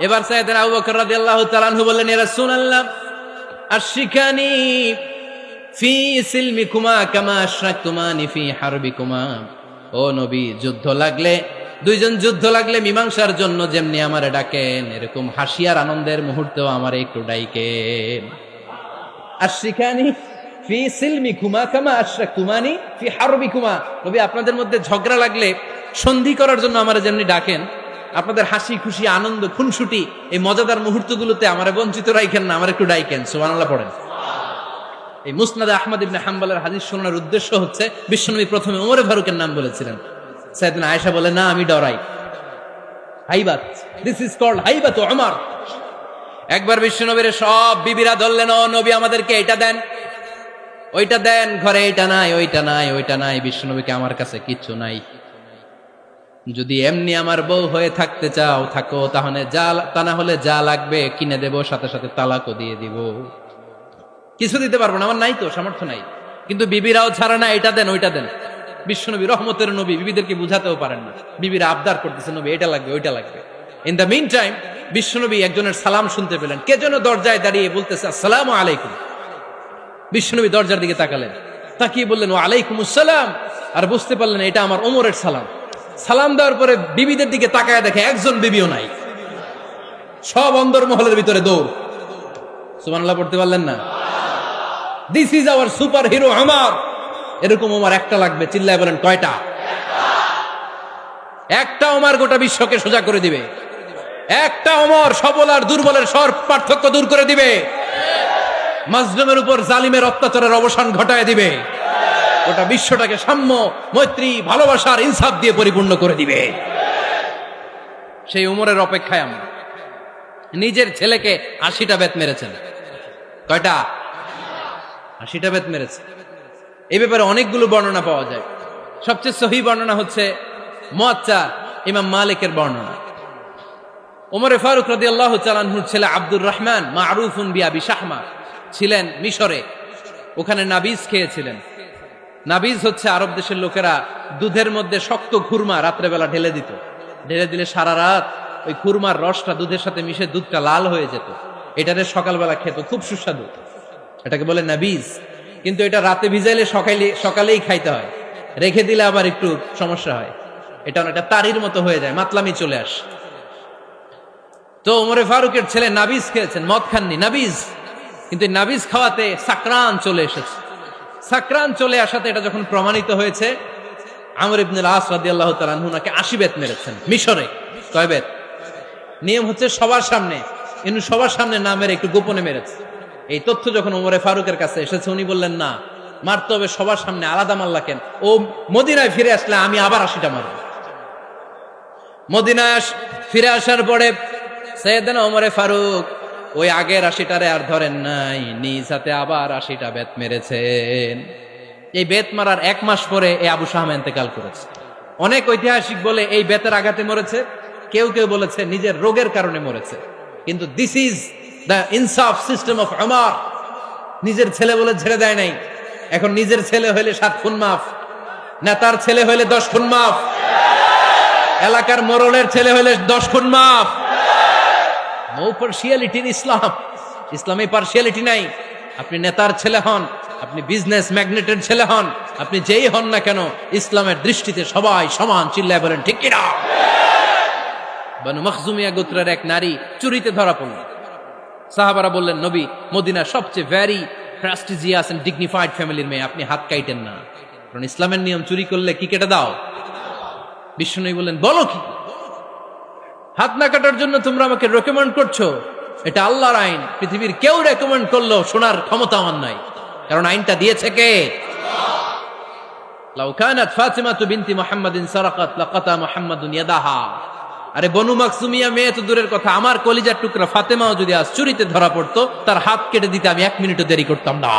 এবার সাইয়েদনা আবু বকর রাদিয়াল্লাহু তাআলা আনহু বললেন, ইয়া রাসূলুল্লাহ আশরিকানি ফি সিলমিকুমা কামা আশরাকতুমানি ফি হারবিকুমা। ও নবী, যুদ্ধ লাগলে, দুইজন যুদ্ধ লাগলে মীমাংসার জন্য যেমনি আমারে ডাকেন, এরকম হাসি আর আনন্দের মুহূর্তেও আমারে একটু ডাইকেন। আশরিকানি ফি সিলমিকুমা কামা আশরাকতুমানি ফি হারবিকুমা। নবী, আপনাদের মধ্যে ঝগড়া লাগলে সন্ধি করার জন্য আমারে যেমনি ডাকেন, আপনাদের হাসি খুশি আনন্দ খুনসুটি এই মজাদার মুহূর্তগুলোতে আমারে বঞ্চিত রাখেন না, আমার একটু ডাইকেন। সুবহানাল্লাহ পড়েন। এই মুসনাদে আহমদ ইবনে হাম্বলের হাদিস শোনার উদ্দেশ্য হচ্ছে, বিশ্বনবী প্রথমে ওমরে ফারুকের নাম বলেছিলেন। সাইয়েদনা আয়েশা বলে, না আমি ডরাই। হাইবাত, দিস ইজ কল্ড হাইবাত ওমর। একবার বিশ্বনবীর সব বিবিরা ধরলেন, ও নবী আমাদেরকে এটা দেন, ওইটা দেন, ঘরে এটা নাই, ওইটা নাই, ওইটা নাই। বিশ্বনবীকে, আমার কাছে কিচ্ছু নাই, যদি এমনি আমার বউ হয়ে থাকতে চাও থাকো, তাহলে তা না হলে যা লাগবে কিনে দেব, সাথে সাথে তালাকও দিয়ে দিব। কিছু দিতে পারবো না, আমার নাই তো, সামর্থ্য নাই। কিন্তু বিবিরাও ছাড়া না, এটা দেন ওইটা দেন। বিশ্বনবী রহমতের নবী, বিবিদেরকে বুঝাতেও পারেন না, বিবিরা আবদার করতেছে, নবী এটা লাগবে ওইটা লাগবে। ইন দ্য মিন টাইম বিশ্বনবী একজনের সালাম শুনতে পেলেন। কে যেন দরজায় দাঁড়িয়ে বলতেছে, আসসালামু আলাইকুম। বিশ্বনবী দরজার দিকে তাকালেন, তাকিয়ে বললেন, ওয়া আলাইকুমুস সালাম। আর বুঝতে পারলেন এটা আমার ওমরের সালাম। সালাম দেওয়ার পরে বিবিদের দিকে তাকায় দেখে একজন বিবিও নাই, সব অন্দরমহলের ভিতরে দৌড়। সুবহানাল্লাহ পড়তে পারলেন না? This is our super hero Omar. এরকম ওমর একটা লাগবে, চিল্লায় বলেন কয়টা? একটা ওমর গোটা বিশ্বকে সোজা করে দিবে। একটা ওমর সবল আর দুর্বলের সব পার্থক্য দূর করে দিবে। মাজলুমের উপর জালিমের অত্যাচারের অবসান ঘটায় দিবে। গোটা বিশ্বটাকে সাম্য, মৈত্রী, ভালোবাসার ইনসাফ দিয়ে পরিপূর্ণ করে দিবে। সেই উমরের অপেক্ষায় আমরা। নিজের ছেলেকে 80টা বেত মেরেছেন। কয়টা? 80টা বেত মেরেছে। এই ব্যাপারে অনেকগুলো বর্ণনা পাওয়া যায়। সবচেয়ে সহি বর্ণনা হচ্ছে মুয়াত্তা ইমাম মালিকের বর্ণনা। ওমরে ফারুক রাদিয়াল্লাহু তাআলা আনহুর ছেলে আব্দুর রহমান মারুফুন বিআবি শাহমা ছিলেন মিশরে। ওখানে নাবিজ খেয়েছিলেন। নাবিজ হচ্ছে আরব দেশের লোকেরা দুধের মধ্যে শক্ত খুরমা রাত্রেবেলা ঢেলে দিত। ঢেলে দিলে সারা রাত ওই খুরমার রসটা দুধের সাথে মিশে দুধটা লাল হয়ে যেত। এটারে সকালবেলা খেত, খুব সুস্বাদু। এটাকে বলে নাবিজ। কিন্তু এটা রাতে ভিজাইলে সকালেই খাইতে হয়, রেখে দিলে আবার একটু সমস্যা হয়। এটা অনেকটা তারির মতো হয়ে যায়, মাতলামি চলে আসে। তো ওমরে ফারুকের ছেলে নাবিজ খেয়েছেন, মদ খাননি, নাবিজ। কিন্তু নাবিজ খাওয়াতে সাকরান চলে এসেছে। সাকরান চলে আসাতে এটা যখন প্রমাণিত হয়েছে, আমর ইবনুল আস রাদিয়াল্লাহু তাআলা আনহু নাকি 80 বেত মেরেছেন মিশরে। কয় বেত? নিয়ম হচ্ছে সবার সামনে, কিন্তু সবার সামনে না মেরে একটু গোপনে মেরেছে। এই তথ্য যখন ওমরে ফারুকের কাছে এসেছে, উনি বললেন, না, মারতে হবে সবার সামনে, আলাদা মারলা কেন? ও মদিনায় ফিরে আসলে আমি আবার 80টা মারব। মদিনায় ফিরে আসার পরে সাইয়েদনা ওমরে ফারুক ওই আগের 80টারে আর ধরেন নাই, নিজ হাতে আবার 80টা বেত মেরেছেন। এই বেত মারার 1 মাস পরে এই আবু শাহমা ইন্তেকাল করেছে। অনেক ঐতিহাসিক বলে এই বেতের আঘাতে মরেছে, কেউ কেউ বলেছে নিজের রোগের কারণে মরেছে। কিন্তু দিস ইজ দ্য ইনসাফ সিস্টেম অফ ওমর। নিজের ছেলে বলে ছেড়ে দেয় নাই। এখন নিজের ছেলে হইলে 7 খুন মাফ, নেতার ছেলে হইলে 10 খুন মাফ, এলাকার মোড়লের ছেলে হইলে 10 খুন মাফ। নো পার্সিয়ালিটি ইন ইসলাম। ইসলামে পার্সিয়ালিটি নাই। আপনি নেতার ছেলে হন, আপনি বিজনেস ম্যাগনেটের ছেলে হন, আপনি যেই হন না কেন, ইসলামের দৃষ্টিতে সবাই সমান। চিল্লায় বলেন ঠিক কিনা? বানু মখজুমিয়া গোত্রের এক নারী চুরিতে ধরা পড়ল। সাহাবারা বললেন, নবী, মদিনার সবচেয়ে ভ্যারি প্রেস্টিজিয়াস এন্ড ডিগনিফাইড ফ্যামিলির মেয়ে, আপনি হাত কাইটেন না, কারণ ইসলামের নিয়ম চুরি করলে কি কেটে দাও। বিশ্বনবী বললেন, বলো কি, হাত না কাটার জন্য তোমরা আমাকে রেকমেন্ড করছো? এটা আল্লাহর আইন, পৃথিবীর কেউ রেকমেন্ড করলো শোনার ক্ষমতা আমার নাই, কারণ আইনটা দিয়েছে কে? লাউ কানাত ফাতিমাতু বিনতি মুহাম্মাদিন সারাকাত লাকাতা মুহাম্মাদুন ইয়াদাহা। আরে বনু মাকসুমিয়া মেয়ে তো দূরের কথা, আমার কলিজার টুকরা ফাতেমাও যদি আজ চুরিতে ধরা পড়তো, তার হাত কেটে দিতে আমি 1 মিনিটও দেরি করতাম না।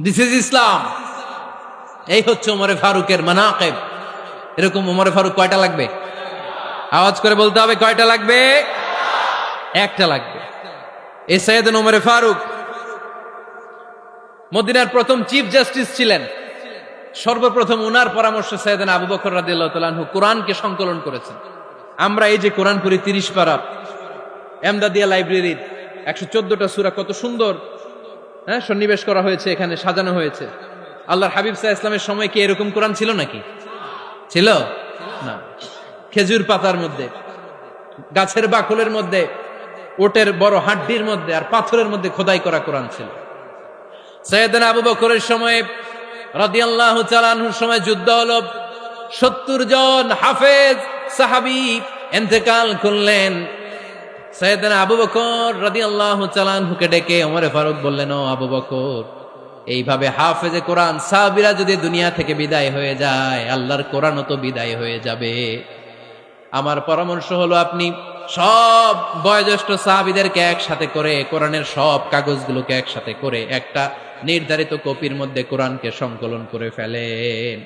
দিস ইজ ইসলাম। এই হচ্ছে ওমরে ফারুকের মানাকিব। এরকম ওমরে ফারুক কয়টা লাগবে? আওয়াজ করে বলতে হবে, কয়টা লাগবে? একটা লাগবে। এই সাইয়েদনা ওমরে ফারুক মদিনার প্রথম চিফ জাস্টিস ছিলেন। সর্বপ্রথম উনার পরামর্শে সাইয়েদনা আবু বকর রাদিয়াল্লাহু তাআলা আনহু কোরআনকে সংকলন করেছেন। আমরা এই যে কোরআন পড়ি 30 পারা, এমদাদিয়া লাইব্রেরির 114টা সূরা, কত সুন্দর সন্নিবেশ করা হয়েছে, এখানে সাজানো হয়েছে। আল্লাহর হাবিব সাল্লাল্লাহু আলাইহি ওয়াসাল্লামের সময় কি এরকম কোরআন ছিল নাকি? ছিল না। খেজুর পাতার মধ্যে, গাছের বাকলের মধ্যে, ওটের বড় হাড্ডির মধ্যে আর পাথরের মধ্যে খোদাই করা কোরআন ছিল। সাইয়েদনা আবু বকরের সময় রাদিয়াল্লাহু তাআলা আনহুর সময় যুদ্ধ হলো, 70 জন হাফেজ সাহাবী ইন্তেকাল করলেন। সাইয়েদনা আবু বকর রাদিয়াল্লাহু তাআলা আনহুকে ডেকে ওমরে ফারুক বললেন, ও আবু বকর, এইভাবে হাফেজে কোরআন সাহাবীরা যদি দুনিয়া থেকে বিদায় হয়ে যায়, আল্লাহর কোরআনও তো বিদায় হয়ে যাবে। আমার পরামর্শ হলো, আপনি সব বয়োজ্যেষ্ঠ সাহাবীদেরকে একসাথে করে কোরআনের সব কাগজগুলোকে একসাথে করে একটা নির্ধারিত কপির মধ্যে কোরআনকে সংকলন করে ফেলেন।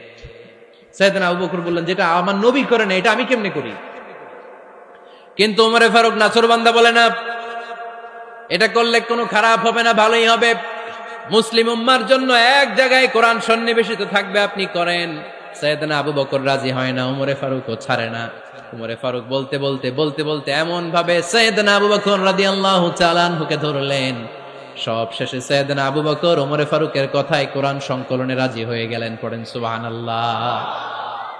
সাইয়েদনা আবু বকর বললেন, যেটা আমার নবী করে না, এটা আমি কেমনে করি? কিন্তু ওমরে ফারুক নাছরবান্দা বলে না, এটা করলে কোনো খারাপ হবে না, ভালোই হবে। মুসলিম উম্মার জন্য এক জায়গায় কোরআন সন্নিবেশিত থাকবে, আপনি করেন। সাইয়েদনা আবু বকর রাজি হয় না, ওমরে ফারুকও ছাড়ে না। ওমরে ফারুক বলতে বলতে বলতে বলতে এমন ভাবে সাইয়েদনা আবু বকর রাদিয়াল্লাহু তাআলা আনহুকে ধরলেন, সব শেষে সাইয়েদনা আবু বকর ওমরে ফারুকের কথায় কোরআন সংকলনে রাজি হয়ে গেলেন। পড়েন সুবহানাল্লাহ।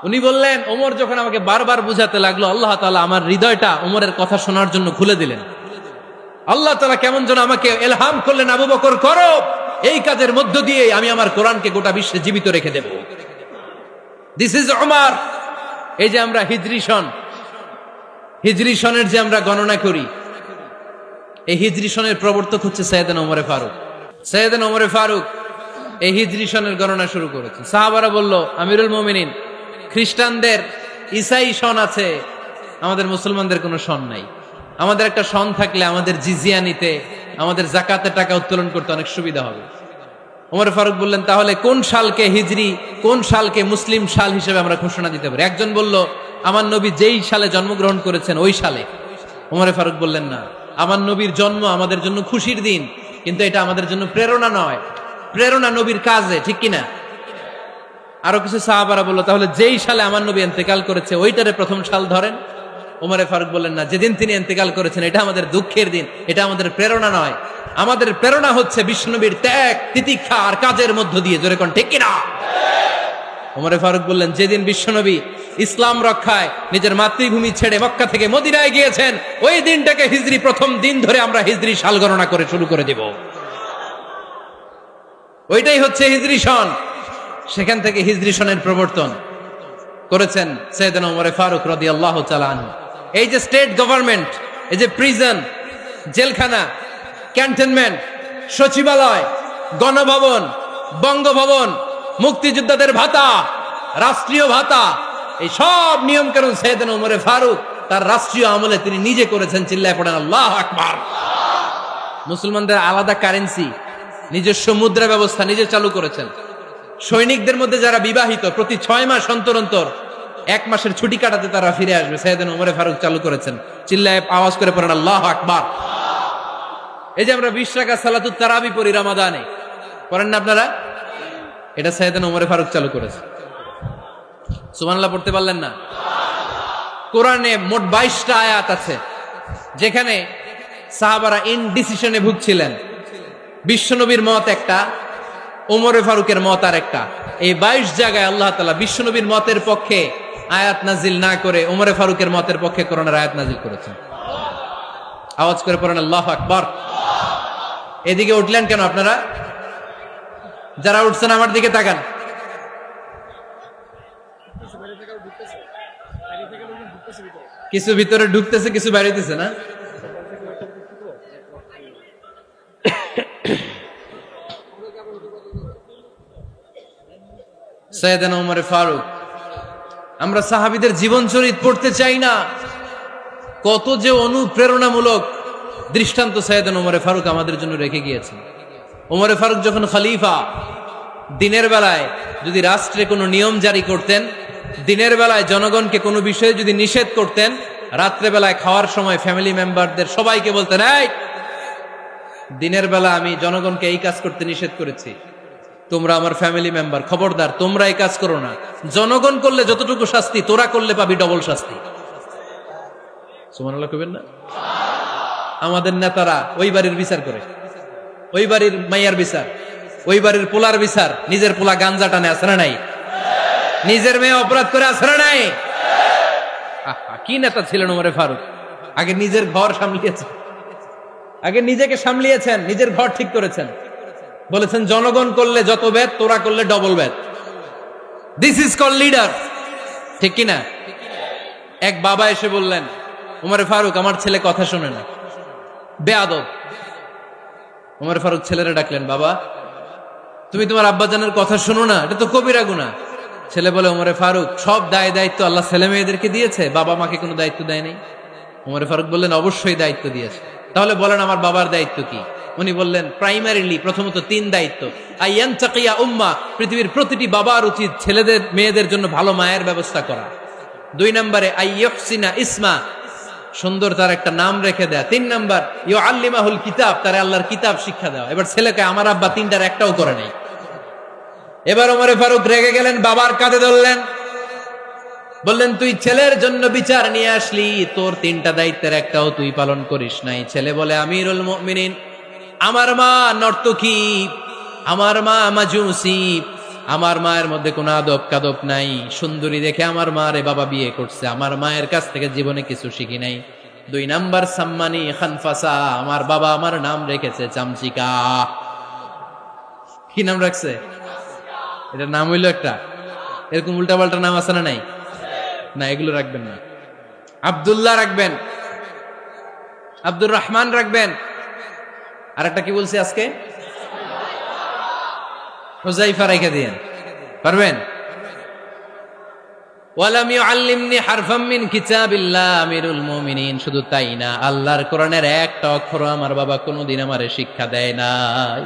উনি বললেন, ওমর যখন আমাকে বারবার বুঝাতে লাগলো, আল্লাহ তাআলা আমার হৃদয়টা ওমরের কথা শোনার জন্য খুলে দিলেন। আল্লাহ তাআলা কেমন যেন আমাকে ইলহাম করলেন, আবু বকর করো, এই কাজের মধ্য দিয়ে আমি আমার কোরআনকে গোটা বিশ্বে জীবিত রেখে দেব। This is Omar. এই যে আমরা হিজরি সনের যে আমরা গণনা করি, এই হিজরি সনের প্রবর্তক হচ্ছে সাইয়েদনা ওমরে ফারুক। সাইয়েদনা ওমরে ফারুক এই হিজরি সনের গণনা শুরু করেছে। সাহাবারা বলল, আমিরুল মুমিনিন, খ্রিস্টানদের ঈসাই সন আছে, আমাদের মুসলমানদের কোনো সন নাই। আমাদের একটা সন থাকলে আমাদের জিজিয়া নিতে, আমাদের যাকাতের টাকা উত্তোলন করতে অনেক সুবিধা হবে। ওমর ফারুক বললেন, তাহলে কোন সালকে হিজরি, কোন সালকে মুসলিম সাল হিসেবে আমরা ঘোষণা দিতে পারি? একজন বলল, আমার নবী যেই সালে জন্মগ্রহণ করেছেন ওই সালে। ওমর ফারুক বললেন, না, আমার নবীর জন্ম আমাদের জন্য খুশির দিন, কিন্তু এটা আমাদের জন্য প্রেরণা নয়, প্রেরণা নবীর কাজে, ঠিক কিনা? আরো কিছু সাহাবারা বলল, তাহলে যেই সালে আমার নবী ইন্তেকাল করেছে ওইটারে প্রথম সাল ধরেন। ওমর ফারুক বললেন, না, যেদিন তিনি ইন্তেকাল করেছেন এটা আমাদের দুঃখের দিন, এটা আমাদের প্রেরণা নয়। আমাদের প্রেরণা হচ্ছে বিশ্বনবীর ত্যাগ, তিতিক্ষা আর কাজের মধ্য দিয়ে। জোরে কোন ঠিক কিনা? ওমর ফারুক বললেন, যেদিন বিশ্বনবী ইসলাম রক্ষায় নিজের মাতৃভূমি ছেড়ে মক্কা থেকে মদিনায় গিয়েছেন, ওই দিনটাকে হিজরি প্রথম দিন ধরে আমরা হিজরি সাল গণনা করে শুরু করে দেব। ওইটাই হচ্ছে হিজরি সন। সেখান থেকে হিজরি সনের প্রবর্তন করেছেন সাইয়েদনা ওমর ফারুক রাদিয়াল্লাহু তাআলা আনহু। এই যে স্টেট গভর্নমেন্ট, এই যে প্রিজন, জেলখানা, ক্যান্টনমেন্ট, সচিবালয়, গণভবন, বঙ্গভবন, মুক্তিযোদ্ধাদের ভাতা, রাষ্ট্রীয় ভাতা, এই সব নিয়ম কানুন সাইয়েদনা ওমর ফারুক তার রাষ্ট্রীয় আমলে তিনি নিজে করেছেন। চিল্লায় পড়েন আল্লাহু আকবার। মুসলমানদের আলাদা কারেন্সি, নিজস্ব মুদ্রা ব্যবস্থা নিজে চালু করেছেন। সৈনিকদের মধ্যে যারা বিবাহিত, প্রতি 6 মাস অন্তর অন্তর 1 মাসের ছুটি কাটাতে তারা ফিরে আসবে, সাইয়েদনা ওমর ফারুক চালু করেছেন। চিল্লায় আওয়াজ করে পড়েন আল্লাহু আকবার। এই যে আমরা 20 রাকাত সালাতুত তারাবি পড়ি রমাদানে, পড়েন না আপনারা? এটা সাইয়েদনা ওমর ফারুক চালু করেছে। সুবহানাল্লাহ পড়তে পারলেন না? কোরআনে মোট 22টা আয়াত আছে যেখানে সাহাবারা ইনডিসিশনে ভুগছিলেন। বিশ্বনবীর মত একটা, ওমর ফারুকের মত আর একটা। এই 22 জায়গায় আল্লাহ তাআলা বিশ্বনবীর মতের পক্ষে আয়াত নাজিল না করে ওমরে ফারুকের মতের পক্ষে করোনার আয়াত নাজিল করেছেন। আওয়াজ করে পড়েন আল্লাহু আকবার। এদিকে উঠলেন কেন আপনারা? যারা উঠছেন আমার দিকে তাকান। কিছু ভিতরে ঢুকতেছে, কিছু বাইরেতেছে না? সাইয়েদনা ওমর ফারুক, আমরা সাহাবীদের জীবন চরিত পড়তে চাই না? কত যে অনুপ্রেরণামূলক দৃষ্টান্ত সাইয়েদনা ওমর ফারুক আমাদের জন্য রেখে গিয়েছেন। ওমর ফারুক যখন খলিফা, দিনের বেলায় যদি রাষ্ট্রে কোনো নিয়ম জারি করতেন, দিনের বেলায় জনগণকে কোনো বিষয়ে যদি নিষেধ করতেন, রাত্রে বেলায় খাওয়ার সময় ফ্যামিলি মেম্বারদের সবাইকে বলতেন, এই দিনের বেলা আমি জনগণকে এই কাজ করতে নিষেধ করেছি, তোমরা আমার ফ্যামিলি মেম্বার, খবরদার তোমরা এই কাজ করো না। জনগণ করলে যতটুকু শাস্তি, তোরা করলে পাবি ডবল শাস্তি। সুবহানাল্লাহ কইবেন না? আমাদের নেতারা ওই বাড়ির বিচার করে, ওই বাড়ির মাইয়ার বিচার, ওই বাড়ির পোলার বিচার, নিজের পোলা গাঞ্জা টানে আছে না নাই? নিজের মেয়ে অপরাধ করে আছে না নাই? কি নেতা ছিলেন ওমর ফারুক! আগে নিজের ঘর সামলিয়েছেন, আগে নিজেকে সামলিয়েছেন, নিজের ঘর ঠিক করেছেন। বলেছেন জনগণ করলে যত বেদ, তোরা করলে double Veda. This is call leader, ঠিক কিনা? এক বাবা এসে বললেন, ওমর ফারুক আমার ছেলে কথা শোনে না, বেয়াদব। ওমর ফারুক ছেলেরা ডাকলেন, বাবা তুমি তোমার আব্বাজানের কথা শোনো না, এটা তো কবিরা গুনাহ। ছেলে বলে, ওমর ফারুক সব দায় দায়িত্ব আল্লাহ ছেলে মেয়েদেরকে দিয়েছে, বাবা মাকে কোনো দায়িত্ব দেয় নাই। ওমর ফারুক বললেন, অবশ্যই দায়িত্ব দিয়েছে। তাহলে বলেন আমার বাবার দায়িত্ব কি? উনি বললেন, প্রাইমারিলি প্রথমত 3 দায়িত্ব। আইয়ান চাকিয়া উম্মা, পৃথিবীর প্রতিটি বাবার উচিত ছেলেদের মেয়েদের জন্য ভালো মায়ের ব্যবস্থা করা। 2 নম্বরে আইয়ুহসিনা ইসমা, সুন্দর তার একটা নাম রেখে দেয়া। 3 নাম্বার ইউআল্লিমাহুল কিতাব, তার আল্লাহর কিতাব শিক্ষা দেওয়া। এবার ছেলেকে আমার আব্বা 3টার একটাও করে নাই। এবার ওমর ফারুক রেগে গেলেন, বাবার কাঁধে ধরলেন, বললেন তুই ছেলের জন্য বিচার নিয়ে আসলি, তোর 3টা দায়িত্বের একটাও তুই পালন করিস নাই। ছেলে বলে, আমিরুল মুমিনিন আমার মা নর্তকী, আমার মা মাজুসি, আমার মায়ের মধ্যে কোনো আদব কাদব নাই, সুন্দরী দেখে আমার মা রে বাবা বিয়ে করছে, আমার মায়ের কাছ থেকে জীবনে কিছু শিখি নাই। 2 নাম্বার সাম্মানি খানফাসা, আমার বাবা আমার নাম রেখেছে চামচিকা। কি নাম রাখছে? এটা নাম হইলো একটা, এরকম উল্টাপাল্টা নাম আছে না নাই? না, এগুলো রাখবেন না। আব্দুল্লাহ রাখবেন, আব্দুর রহমান রাখবেন, আর একটা কি বলছি আজকে? হুযায়ফা রেখে দিয়েন, পারবেন? ওয়ালাম ইউআল্লিমনি হারফাম মিন কিতাবিল্লাহ, আমিরুল মুমিনিন শুধু তাই না, আল্লাহর কোরআনের একটা অক্ষর আমার বাবা কোনোদিন আমারে শিক্ষা দেয় নাই।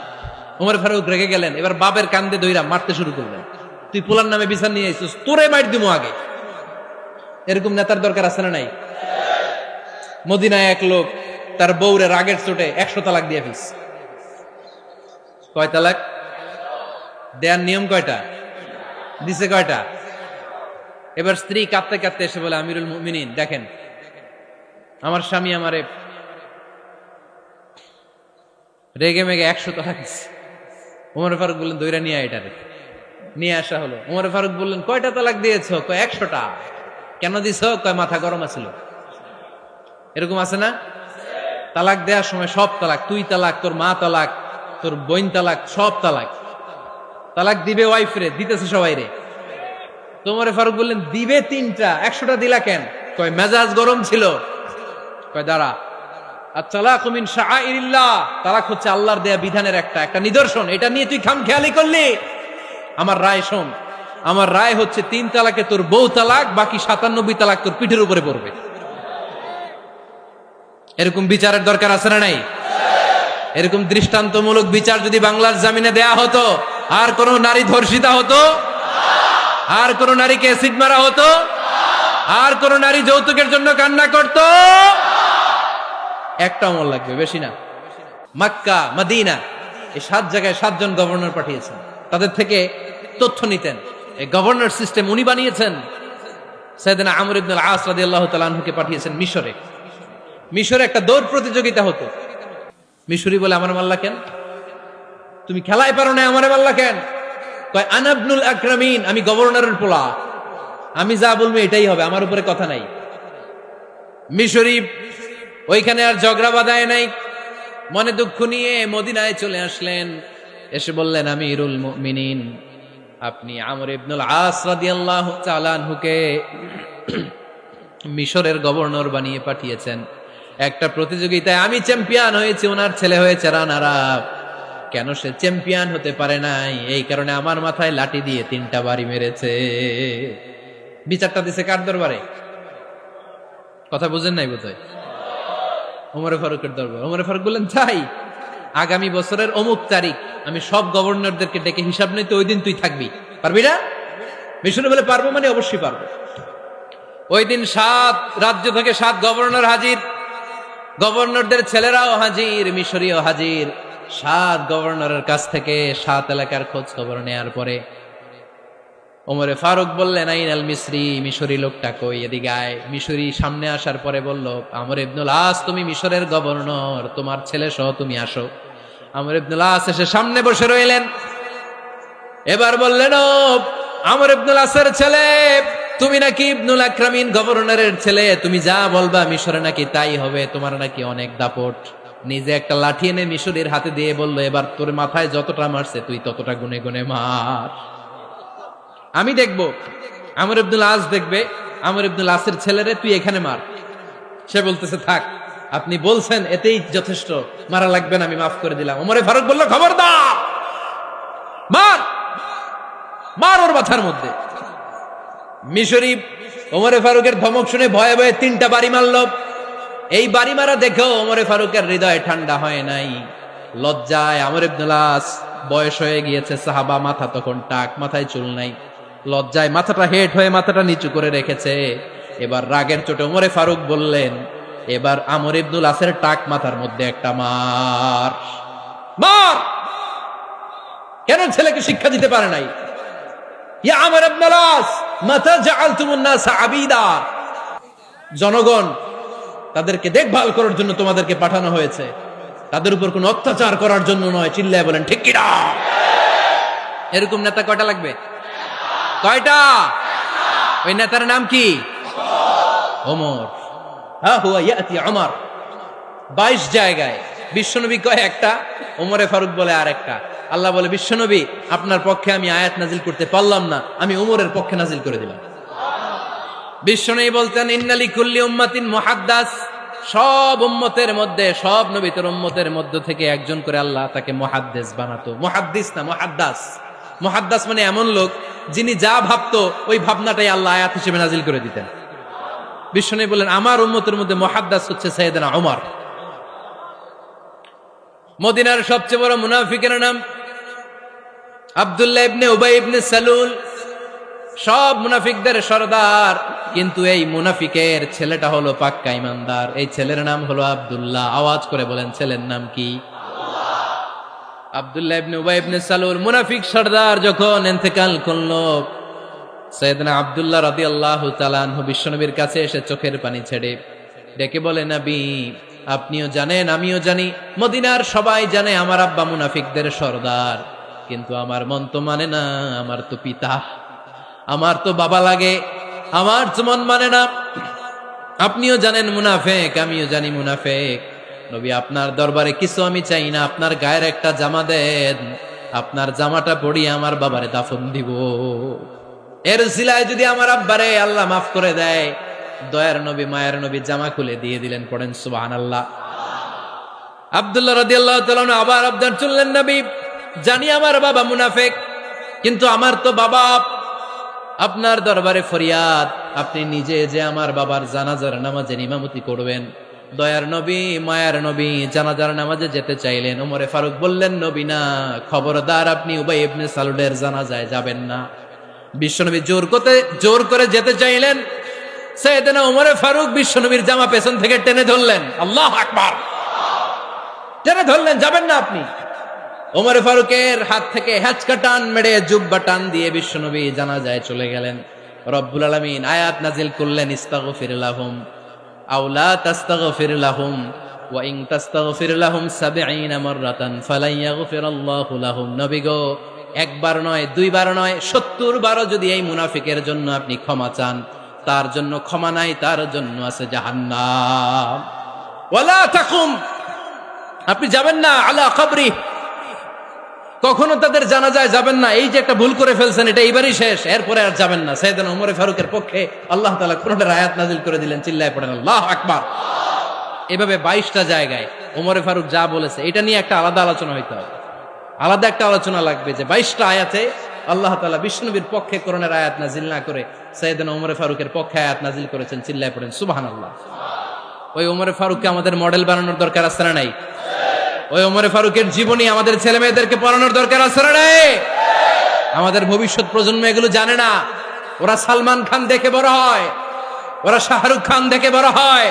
ওমর ফারুক রেগে গেলেন, এবার বাবার কান্দে ধইরা মারতে শুরু করলেন। তুই পোলার নামে বিচার নিয়ে আইছিস, তোরে মার দিমু আগে। এরকম নেতার দরকার আছে না নাই? মদিনায় এক লোক তার বউরে রাগের চোটে 100 তালাক দিয়ে ফেলছে। কয় তালাক দেয়ার নিয়ম কয়টা? দিছে কয়টা? এবার স্ত্রী কাঁদতে কাঁদতে এসে বলে, আমিরুল মুমিনিন দেখেন, আমার স্বামী আমারে রেগে মেগে 100 তালাক দিচ্ছে। ওমর ফারুক বললেন, দইরা নিয়ে আয় এটারে। নিয়ে আসা হলো। ওমর ফারুক বললেন, কয়টা তালাক দিয়েছো? কয় 100টা। কেন দিছো? কয় মাথা গরম আছিল। এরকম আছে না? তালাক দেওয়ার সময় সব তালাক, তুই তালাক, তোর মা তালাক, তোর বোন তালাক, সব তালাক। তালাক দিবে ওয়াইফ রে, দিতেছে সবাই রে। ওমর ফারুক বললেন, দিবে 3টা, 100টা দিলা কেন? কয় মেজাজ গরম ছিল। কয় দাঁড়া, আত-তালাকু মিন শাআইরিল্লাহ, তালাক হচ্ছে আল্লাহর দেয়া বিধানের একটা নিদর্শন, এটা নিয়ে তুই খামখেয়ালি করলি। আমার রায় শোন, আমার রায় হচ্ছে 3 তালাকে তোর বউ তালাক, বাকি 97 তালাক তোর পিঠের উপরে পড়বে। এরকম বিচারের দরকার আছে না নাই? এরকম দৃষ্টান্তমূলক বিচার যদি বাংলার জমিনে দেয়া হতো, আর কোন নারী ধর্ষিতা হতো, আর কোন নারীকে অ্যাসিড মারা হতো, আর কোন নারী যৌতুকের জন্য কান্না করত, একটা আমল লাগবে, বেশি না। মক্কা, মদিনা, এই 7 জায়গায় 7 জন গভর্নর পাঠিয়েছেন, তাদের থেকে তথ্য নিতেন। এই গভর্নর সিস্টেম উনি বানিয়েছেন। সাইয়েদনা আমর ইবনে আল-আস রাদিয়াল্লাহু তাআলা আনহুকে পাঠিয়েছেন মিশরে। মিশরে একটা দৌড় প্রতিযোগিতা হতো। মিশরি বলে, আমার মাল্লা কেন? তুমি খেলায় পারো না, আমারে মাল্লা কেন? কয় আনা ইবনুল আকরামিন, আমি গভর্নরের পোলা। আমি যা বলবো এটাই হবে, আমার উপরে কথা নাই। মিশরি ওইখানে আর ঝগড়া বাঁধায় নাই, মনে দুঃখ নিয়ে মদিনায় চলে আসলেন। এসে বললেন, আমিরুল মুমিনিন, আপনি আমর ইবনুল আস রাদিয়াল্লাহু তাআলা আনহুকে মিশরের গভর্নর বানিয়ে পাঠিয়েছেন। একটা প্রতিযোগিতায় আমি চ্যাম্পিয়ন হয়েছি, ওনার ছেলে হয়েছে রানার আপ। কেন সে চ্যাম্পিয়ন হতে পারে নাই? এই কারণে আমার মাথায় লাঠি দিয়ে 3টা বাড়ি মেরেছে। বিচারটা দিছে কার দরবারে? কথা বুঝেন নাই বোধহয়? ওমরে ফারুকের দরবার। ওমরে ফারুক বললেন, তাই আগামী বছরের অমুক তারিখ আমি সব গভর্নরদেরকে ডেকে হিসাব নিতে, ওই দিন তুই থাকবি, পারবি না? মিশনে বলে পারবো, মানে অবশ্যই পারবো। ওই দিন 7 রাজ্য থেকে 7 গভর্নর হাজির, গভর্নরদের ছেলেরাও হাজির, মিশরীয় হাজির। 7 গভর্নরের কাছ থেকে 7 এলাকার খোঁজ খবর নেয়ার পরে ওমরে ফারুক বললেন, আইনাল মিসরি, মিশরি লোকটা কই, এদিকে আয়। মিশরি সামনে আসার পরে বলল, আমর ইবনুল আস, তুমি মিশরের গভর্নর, তোমার ছেলে সহ তুমি আসো। আমর ইবনুল আস এসে সামনে বসে রইলেন। এবার বললেন, ও আমর ইবনুল আসের ছেলে, তুমি নাকি ইবনুল আকরামিন গভর্নরের ছেলে, তুমি যা বলবা মিশরে নাকি তাই হবে, তোমার নাকি অনেক দাপট। নিজে একটা লাঠি এনে মিশরীর হাতে দিয়ে বলল, এবার তোর মাথায় যতটা মারছে তুই ততটা গুনে গুনে মার, আমি দেখবো। আমর ইবনুল আস দেখবে, আমর ইবনুল আসের ছেলেরে তুই এখানে মার। সে বলতেছে, থাক, আপনি বলছেন এতেই যথেষ্ট, মারা লাগবে না, আমি মাফ করে দিলাম। ওমরে ফারুক বলল, খবরদার, মার, মার ওর মাথার মধ্যে। মিশরি ওমরে ফারুকের ধমক শুনে ভয়ে ভয়ে 3টা বাড়ি মারল। এই বাড়ি মারা দেখেও ওমরে ফারুকের হৃদয় ঠান্ডা হয় নাই। লজ্জায় আমর ইবনুল আস, বয়স হয়ে গিয়েছে সাহাবা, মাথা তখন টাক, মাথায় চুল নাই, লজ্জায় মাথাটা হেট হয়ে মাথাটা নিচু করে রেখেছে। এবার রাগের চোটে ওমরে ফারুক বললেন, এবার আমর ইবনুল আসের টাক মাথার মধ্যে একটা মার, মার। কেন ছেলেকে শিক্ষা দিতে পারে নাই? ইয়া আমর ইবনুল আস, মাতা জাআলতুমুন নাস আবিদা, জনগণ তাদেরকে দেখভাল করার জন্য তোমাদেরকে পাঠানো হয়েছে, তাদের উপর কোনো অত্যাচার করার জন্য নয়। চিল্লায় বলেন ঠিক কিনা? এরকম নেতা কয়টা লাগবে? কয়টা? ওই নেতার নাম কি? ওমর। হা হুয়া ইয়াতি ওমর। 22 জায়গায় বিশ্বনবী কয় একটা, ওমরে ফারুক বলে আর একটা। আল্লাহ বলে, বিশ্বনবী আপনার পক্ষে আমি আয়াত নাজিল করতে পারলাম না, আমি ওমরের পক্ষে নাজিল করে দিলাম। বিশ্বনবী বলতেন, ইন্না লিকুল্লি উম্মাতিন মুহাদ্দাস, সব উম্মতের মধ্যে, সব নবীর উম্মতের মধ্য থেকে একজন করে আল্লাহ তাকে মুহাদ্দিস বানাতো। মুহাদ্দিস না, মুহাদ্দাস। মুহাদ্দাস মানে এমন লোক যিনি যা ভাবতো ওই ভাবনাটাই আল্লাহ আয়াত হিসেবে নাজিল করে দিতেন। বিশ্বনবী বলেন, আমার উম্মতের মধ্যে মুহাদ্দাস হচ্ছে সাইয়েদনা ওমর। মদিনার সবচেয়ে বড় মুনাফিকের নাম আব্দুল্লাহ ইবনে উবাই ইবনে সালুল, সব মুনাফিকদের সরদার। কিন্তু এই মুনাফিকের ছেলেটা হলো পাক্কা ইমানদার। এই ছেলের নাম হলো আব্দুল্লাহ। আওয়াজ করে বলেন, ছেলের নাম কি? আব্দুল্লাহ ইবনে উবাই ইবনে সালুল, মুনাফিক সরদার যখন ইন্তেকাল করলো, সাইয়েদনা আব্দুল্লাহ রাদিয়াল্লাহু তাআলা আনহু বিশ্বনবীর কাছে এসে চোখের পানি ছেড়ে ডেকে বলে, নবী আপনিও জানেন, আমিও জানি, মদিনার সবাই জানে আমার আব্বা মুনাফিকদের সরদার, কিন্তু আমার মন তো মানে না, আমার তো পিতা, আমার তো বাবা লাগে, আমার তো মন মানে না। আপনিও জানেন মুনাফিক, আমিও জানি মুনাফিক। নবী আপনার দরবারে কিছু আমি চাই না, আপনার গায়ের একটা জামা দেন, আপনার জামাটা পরিয়ে আমার বাবারে দাফন দিব। এর সিলায় যদি আমার আব্বারে আল্লাহ মাফ করে দেয়, দয়ার নবী মায়ের নবী জামা খুলে দিয়ে দিলেন। পড়েন সুবহানাল্লাহ। আব্দুল্লাহ রাদিয়াল্লাহু তাআলা আবার আবদার চললেন, নবী জানি আমার বাবা মুনাফিক, কিন্তু আমার তো বাবা, আপনার দরবারে ফরিয়াদ, আপনি নিজে যে আমার বাবার জানাজার নামাজে ইমামতি করবেন। দয়ার নবী মায়ার নবী জানাজার নামাজে যেতে চাইলেন। ওমরে ফারুক বললেন, নবী না, খবরদার আপনি উবাই ইবনে সালুলের জানাজায় যাবেন না। বিশ্বনবী জোর করে যেতে চাইলেন। সাইয়েদনা ওমরে ফারুক বিশ্বনবীর জামা পেছন থেকে টেনে ধরলেন। আল্লাহু আকবার। টেনে ধরলেন, যাবেন না আপনি। ওমরে ফারুকের হাত থেকে হ্যাচকা টান মেরে জুব্বা টান দিয়ে বিশ্বনবী জানাজায় চলে গেলেন। রব্বুল আলামিন আয়াত নাজিল করলেন, ইস্তাগফির লাহুম আও লা তাস্তাগফির লাহুম ওয়া ইন তাস্তাগফির লাহুম 70 মাররাতান ফালান ইয়াগফিরাল্লাহু লাহুম। নবী গো, একবার নয়, দুইবার নয়, 70 বারও যদি এই মুনাফিকের জন্য আপনি ক্ষমা চান, তার জন্য ক্ষমা নাই, তার জন্য আছে জাহান্নাম। ওয়ালা তাকুম, আপনি যাবেন না আলা কবরি, কখনো তাদের জানাজায় যাবেন না। এই যে একটা ভুল করে ফেলছেন, এটা এইবারই শেষ, এরপরে আর যাবেন না। সাইয়েদনা ওমর ফারুকের পক্ষে আল্লাহ তাআলা কোরআনের আয়াত নাযিল করে দিলেন, চিল্লায় পড়েন আল্লাহু আকবার। এভাবে 22টা জায়গায় ওমর ফারুক যা বলেছে, এটা নিয়ে একটা আলাদা আলোচনা হইতে হবে, আলাদা একটা আলোচনা লাগবে যে 22টা আয়াতে আল্লাহ তাআলা বিষ্ণুবীর পক্ষে কোরআনের আয়াত নাযিল না করে সাইয়েদনা ওমর ফারুকের পক্ষে আয়াত নাযিল করেছেন, চিল্লায় পড়েন সুবহানাল্লাহ। ওই ওমর ফারুককে আমাদের মডেল বানানোর দরকার আছে না নাই? ওই ওমর ফারুকের জীবনী আমাদের ছেলে মেয়েদেরকে পড়ানোর দরকার আছে না নাই? আমাদের ভবিষ্যৎ প্রজন্ম এগুলো জানে না। ওরা সালমান খান দেখে বড় হয়, ওরা শাহরুখ খান দেখে বড় হয়,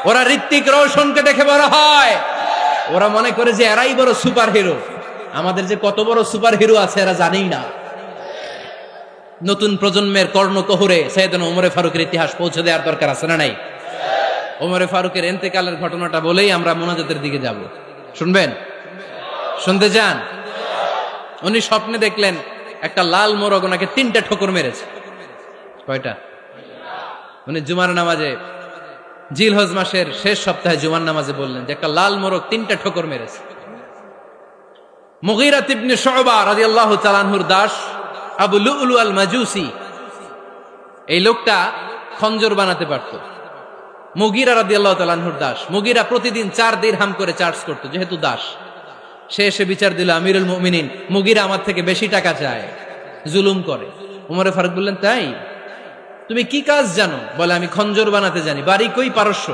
ওরা ঋত্বিক রোশনকে দেখে বড় হয়, ওরা মনে করে যে এরাই বড় সুপার হিরো। আমাদের যে কত বড় সুপার হিরো আছে এরা জানেই না। নতুন প্রজন্মের কর্ণকহুরে সাইয়েদনা ওমর ফারুকের ইতিহাস পৌঁছে দেওয়ার দরকার আছে না নাই? ওমর ফারুকের ইন্তেকালের ঘটনাটা বলেই আমরা মোনাজাতের দিকে যাব। শুনবেন? শুনতে চান? উনি স্বপ্নে দেখলেন একটা লাল মোরগ ওনাকে 3টা ঠোকর মেরেছে। কয়টা? উনি জুমার নামাজে, জিলহজ মাসের শেষ সপ্তাহে জুমার নামাজে বললেন যে একটা লাল মোরগ 3টা ঠোকর মেরেছে। মুগীরা ইবনে শুবা রাদিয়াল্লাহু তাআলা আনহুর দাস আবু লুলু আল মাজুসি, এই লোকটা খঞ্জর বানাতে পারত। মুগীরা রাদিয়াল্লাহু তাআলা আনহুর দাস। মুগীরা প্রতিদিন 4 দিরহাম করে চার্জ করত, যেহেতু দাস। সে এসে বিচার দিল, আমিরুল মুমিনিন, মুগীরা আমার থেকে বেশি টাকা চায়, জুলুম করে। ওমর ফারুক বললেন, তাই? তুমি কি কাজ জানো? বলে, আমি খঞ্জর বানাতে জানি। বাড়ি কই? পারস্য।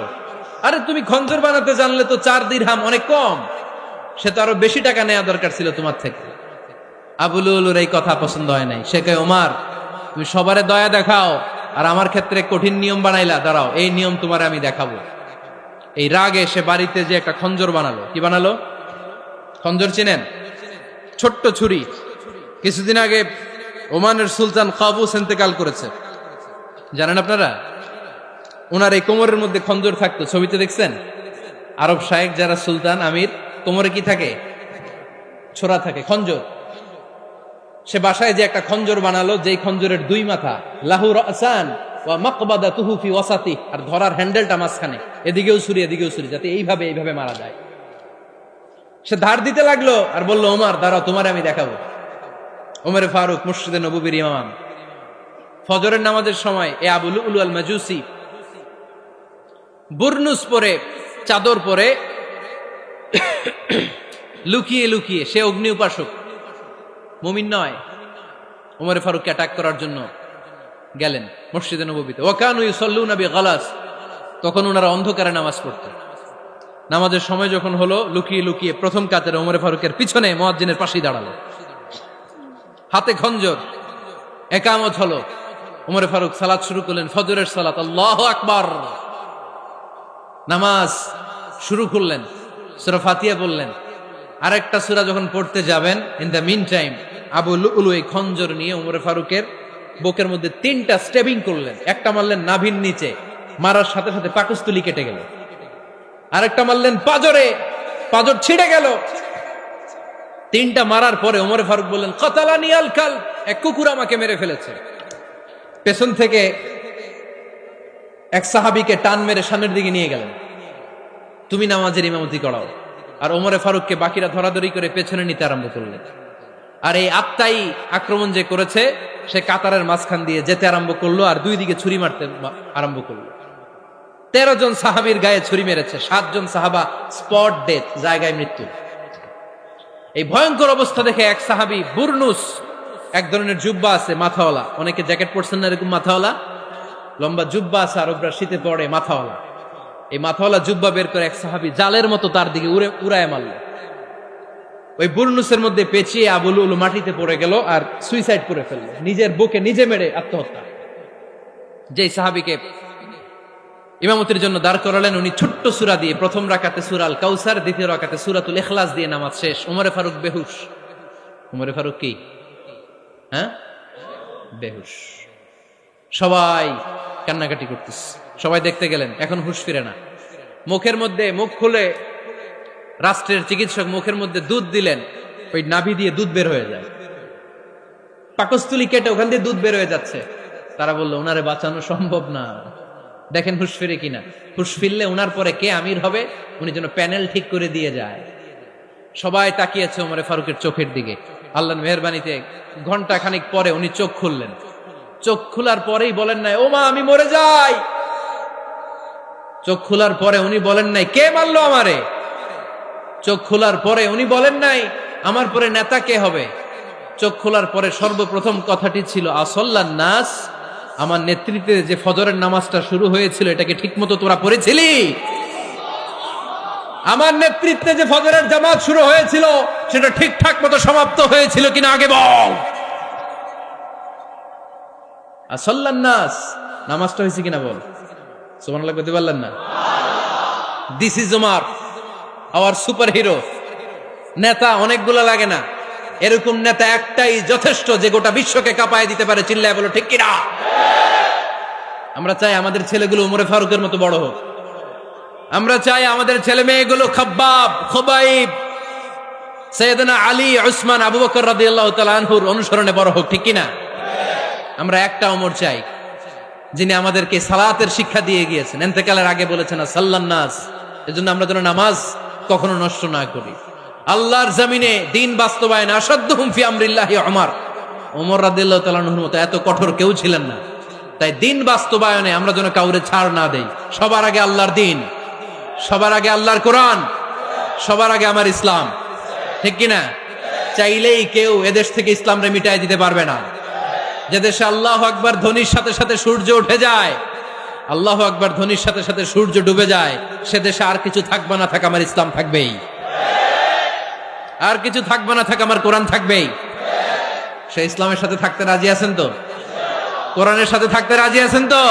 আরে তুমি খঞ্জর বানাতে জানলে তো 4 দিরহাম অনেক কম, সে তো আরো বেশি টাকা নেওয়া দরকার ছিল তোমার থেকে। আবু লুলুর এই কথা পছন্দ হয় নাই। সে কয়, ওমর তুমি সবারে দয়া দেখাও আর আমার ক্ষেত্রে কঠিন নিয়ম বানাইলা, দাঁড়াও এই নিয়ম তোমারে আমি দেখাবো। এই রাগে সে বাড়িতে যে একটা খঞ্জর বানালো। কি বানালো? খঞ্জর চিনেন? ছোট্ট ছুরি। কিছুদিন আগে ওমানের সুলতান কাবুস ইন্তেকাল করেছে, জানেন আপনারা? ওনার এই কোমরের মধ্যে খঞ্জর থাকতো, ছবিতে দেখছেন? আরব শায়েখ যারা সুলতান আমির, কোমরে কি থাকে? ছোরা থাকে, খঞ্জর। সে বাসায় যে একটা খঞ্জর বানালো, যেই খঞ্জরের 2 মাথা, লাহু রাসান ওয়া মাকবাদাতুহু ফি ওয়াসাতি, আর ধরার হ্যান্ডেলটা মাঝখানে, এদিকেও ছুরি এদিকেও ছুরি, যাতে এইভাবে এইভাবে মারা যায়। সে ধার দিতে লাগলো আর বলল, ওমর দাঁড়াও, তোমারে আমি দেখাবো। ওমর ফারুক মসজিদে নববীর ইমাম, ফজরের নামাজের সময় এ আবু লুলু আল মাজুসি বুরনুস পরে, চাদর পরে, লুকিয়ে লুকিয়ে, সে অগ্নি উপাসক, মুমিন নয়। ওমর ফারুককে অ্যাটাক করার জন্য গেলেন মসজিদে নববীতে। ওয়াকানু ইউসাল্লুনা বিগালাস, তখন ওনারা অন্ধকারে নামাজ পড়তেন। নামাজের সময় যখন হলো, লুকিয়ে লুকিয়ে প্রথম কাতারে ওমর ফারুকের পিছনে মুয়াজ্জিনের পাশেই দাঁড়ালো, হাতে খঞ্জর। একামত হলো, ওমর ফারুক সালাত শুরু করলেন, ফজরের সালাত, আল্লাহু আকবার। নামাজ শুরু করলেন, সূরা ফাতিহা বললেন। আরেকটা সূরা যখন পড়তে যাবেন, in the meantime Abu Lulu এই খঞ্জর নিয়ে ওমর ফারুকের বুকের মধ্যে 3টা স্টেবিং করলেন। একটা মারলেন নাভির নিচে, মারার সাথে সাথে পাকস্থলী কেটে গেল। আরেকটা মারলেন পাজরে, পাজর ছিঁড়ে গেল। 3টা মারার পরে ওমর ফারুক বললেন, কাতালানি আল কাল, এক কুকুর আমাকে মেরে ফেলেছে। পেছন থেকে এক সাহাবীকে টান মেরে সামনের দিকে নিয়ে গেলেন, তুমি নামাজের ইমামতি করাও। আর ওমর ফারুককে বাকিরা ধরাধরি করে পেছনে নিতে আরম্ভ করলেন। আর এই আত্মাই আক্রমণ যে করেছে, সে কাতারের মাঝখান দিয়ে যেতে আরম্ভ করলো আর 2 দিকে ছুরি মারতে আরম্ভ করলো। 13 জন সাহাবীর গায়ে ছুরি মেরেছে, 7 জন সাহাবা স্পট ডেথ, জায়গায় মৃত্যু। এই ভয়ঙ্কর অবস্থা দেখে এক সাহাবী বুরনুস, এক ধরনের জুব্বা আছে মাথাওয়ালা, অনেকে জ্যাকেট পরছেন না এরকম মাথাওয়ালা, লম্বা জুব্বা আছে, আরবরা শীতে পরে মাথাওয়ালা। এই মাথাওয়ালা জুব্বা বের করে এক সাহাবী জালের মতো তার দিকে উড়ায় মারল। ওই বুরনুসের মধ্যে পেঁচিয়ে আবু লুলু মাটিতে পড়ে গেল আর সুইসাইড করে ফেলল, নিজের বুকে নিজে মেরে আত্মহত্যা। যেই সাহাবীকে ইমামতির জন্য দাঁড় করালেন, উনি ছোট্ট সূরা দিয়ে, প্রথম রাকাতে সূরা আল কাউসার, দ্বিতীয় রাকাতে সূরাতুল ইখলাস দিয়ে নামাজ শেষ। ওমর ফারুক বেহুশ। ওমর ফারুক কি? হ্যাঁ, বেহুশ। সবাই কান্নাকাটি করতেছে, সবাই দেখতে গেলেন, এখন হুঁশ ফিরে না। মুখের মধ্যে, মুখ খুলে রাষ্ট্রের চিকিৎসক মুখের মধ্যে দুধ দিলেন, ওই নাভি দিয়ে দুধ বের হয়ে যায়। পাকস্থলী কেটে ওখান দিয়ে দুধ বের হয়ে যাচ্ছে। তারা বললো ওনারে বাঁচানো সম্ভব না, দেখেন হুঁশ ফিরে কিনা। হুঁশ ফিরলে ওনার পরে কে আমির হবে, উনি যেন প্যানেল ঠিক করে দিয়ে যায়। সবাই তাকিয়েছে ওমরে ফারুকের চোখের দিকে। আল্লাহর মেহেরবানিতে ঘন্টা খানিক পরে উনি চোখ খুললেন। চোখ খোলার পরেই বলেন নাই ও মা আমি মরে যাই। চোখ খোলার পরে উনি বলেন নাই কে মারলো আমারে। চোখ খোলার পরে উনি বলেন নাই আমার পরে নেতা কে হবে। চোখ খোলার পরে সর্বপ্রথম কথাটি ছিল আসল্লান নাস, আমার নেতৃত্বে যে ফজরের নামাজটা শুরু হয়েছিল এটাকে ঠিকমতো তোরা পড়েছিলি? আমার নেতৃত্বে যে ফজরের জামাত শুরু হয়েছিল সেটা ঠিকঠাক মতো সমাপ্ত হয়েছিল কিনা আগে বল। আসল্লান নাস, নামাজটা হয়েছে কিনা বল। সুবহানাল্লাহ বলতে পারলেন না? This is Umar, hour super hero. নেতা অনেকগুলো লাগে না, এরকম নেতা একটাই যথেষ্ট যে গোটা বিশ্বকে কাঁপায় দিতে পারে। চিল্লায় বলো ঠিক কিনা? আমরা চাই আমাদের ছেলেগুলো উমরে ফারুকের মতো বড় হোক। আমরা চাই আমাদের ছেলে মেয়েগুলো খাব্বাব, খুবাইব, সাইয়েদনা আলী, উসমান, আবু বকর রাদিয়াল্লাহু তাআলা আনহুর অনুসরণে বড় হোক। ঠিক কিনা? আমরা একটা ওমর চাই যিনি আমাদেরকে সালাতের শিক্ষা দিয়ে গিয়েছেন, ইন্তেকালের আগে বলেছেন সাল্লান নাস। এজন্য আমরা যেন নামাজ কখনো নষ্ট না করি। আল্লাহর জমিনে দিন বাস্তবায়ন আসাদ্দুহুম ফি আমরিল্লাহি ওমর রাদিয়াল্লাহু তাআলা আনহুর মতো এত কঠোর কেউ ছিলেন না। তাই দিন বাস্তবায়নে আমরা যেন কাউরে ছাড় না দেই। সবার আগে আল্লাহর দিন, সবার আগে আল্লাহর কোরআন, সবার আগে আমার ইসলাম। ঠিক কিনা? চাইলেই কেউ এদেশ থেকে ইসলামরে মিটাই দিতে পারবে না। যে দেশে আল্লাহু আকবার ধ্বনির সাথে সাথে সূর্য উঠে যায়, আল্লাহু আকবার ধ্বনির সাথে সাথে সূর্য ডুবে যায়, সে দেশে আর কিছু থাকবে না থাক আমার ইসলাম থাকবেই, আর কিছু থাকবে না থাক আমার কোরআন থাকবেই। সে ইসলামের সাথে থাকতে রাজি আছেন তো? কোরআনের সাথে থাকতে রাজি আছেন তো?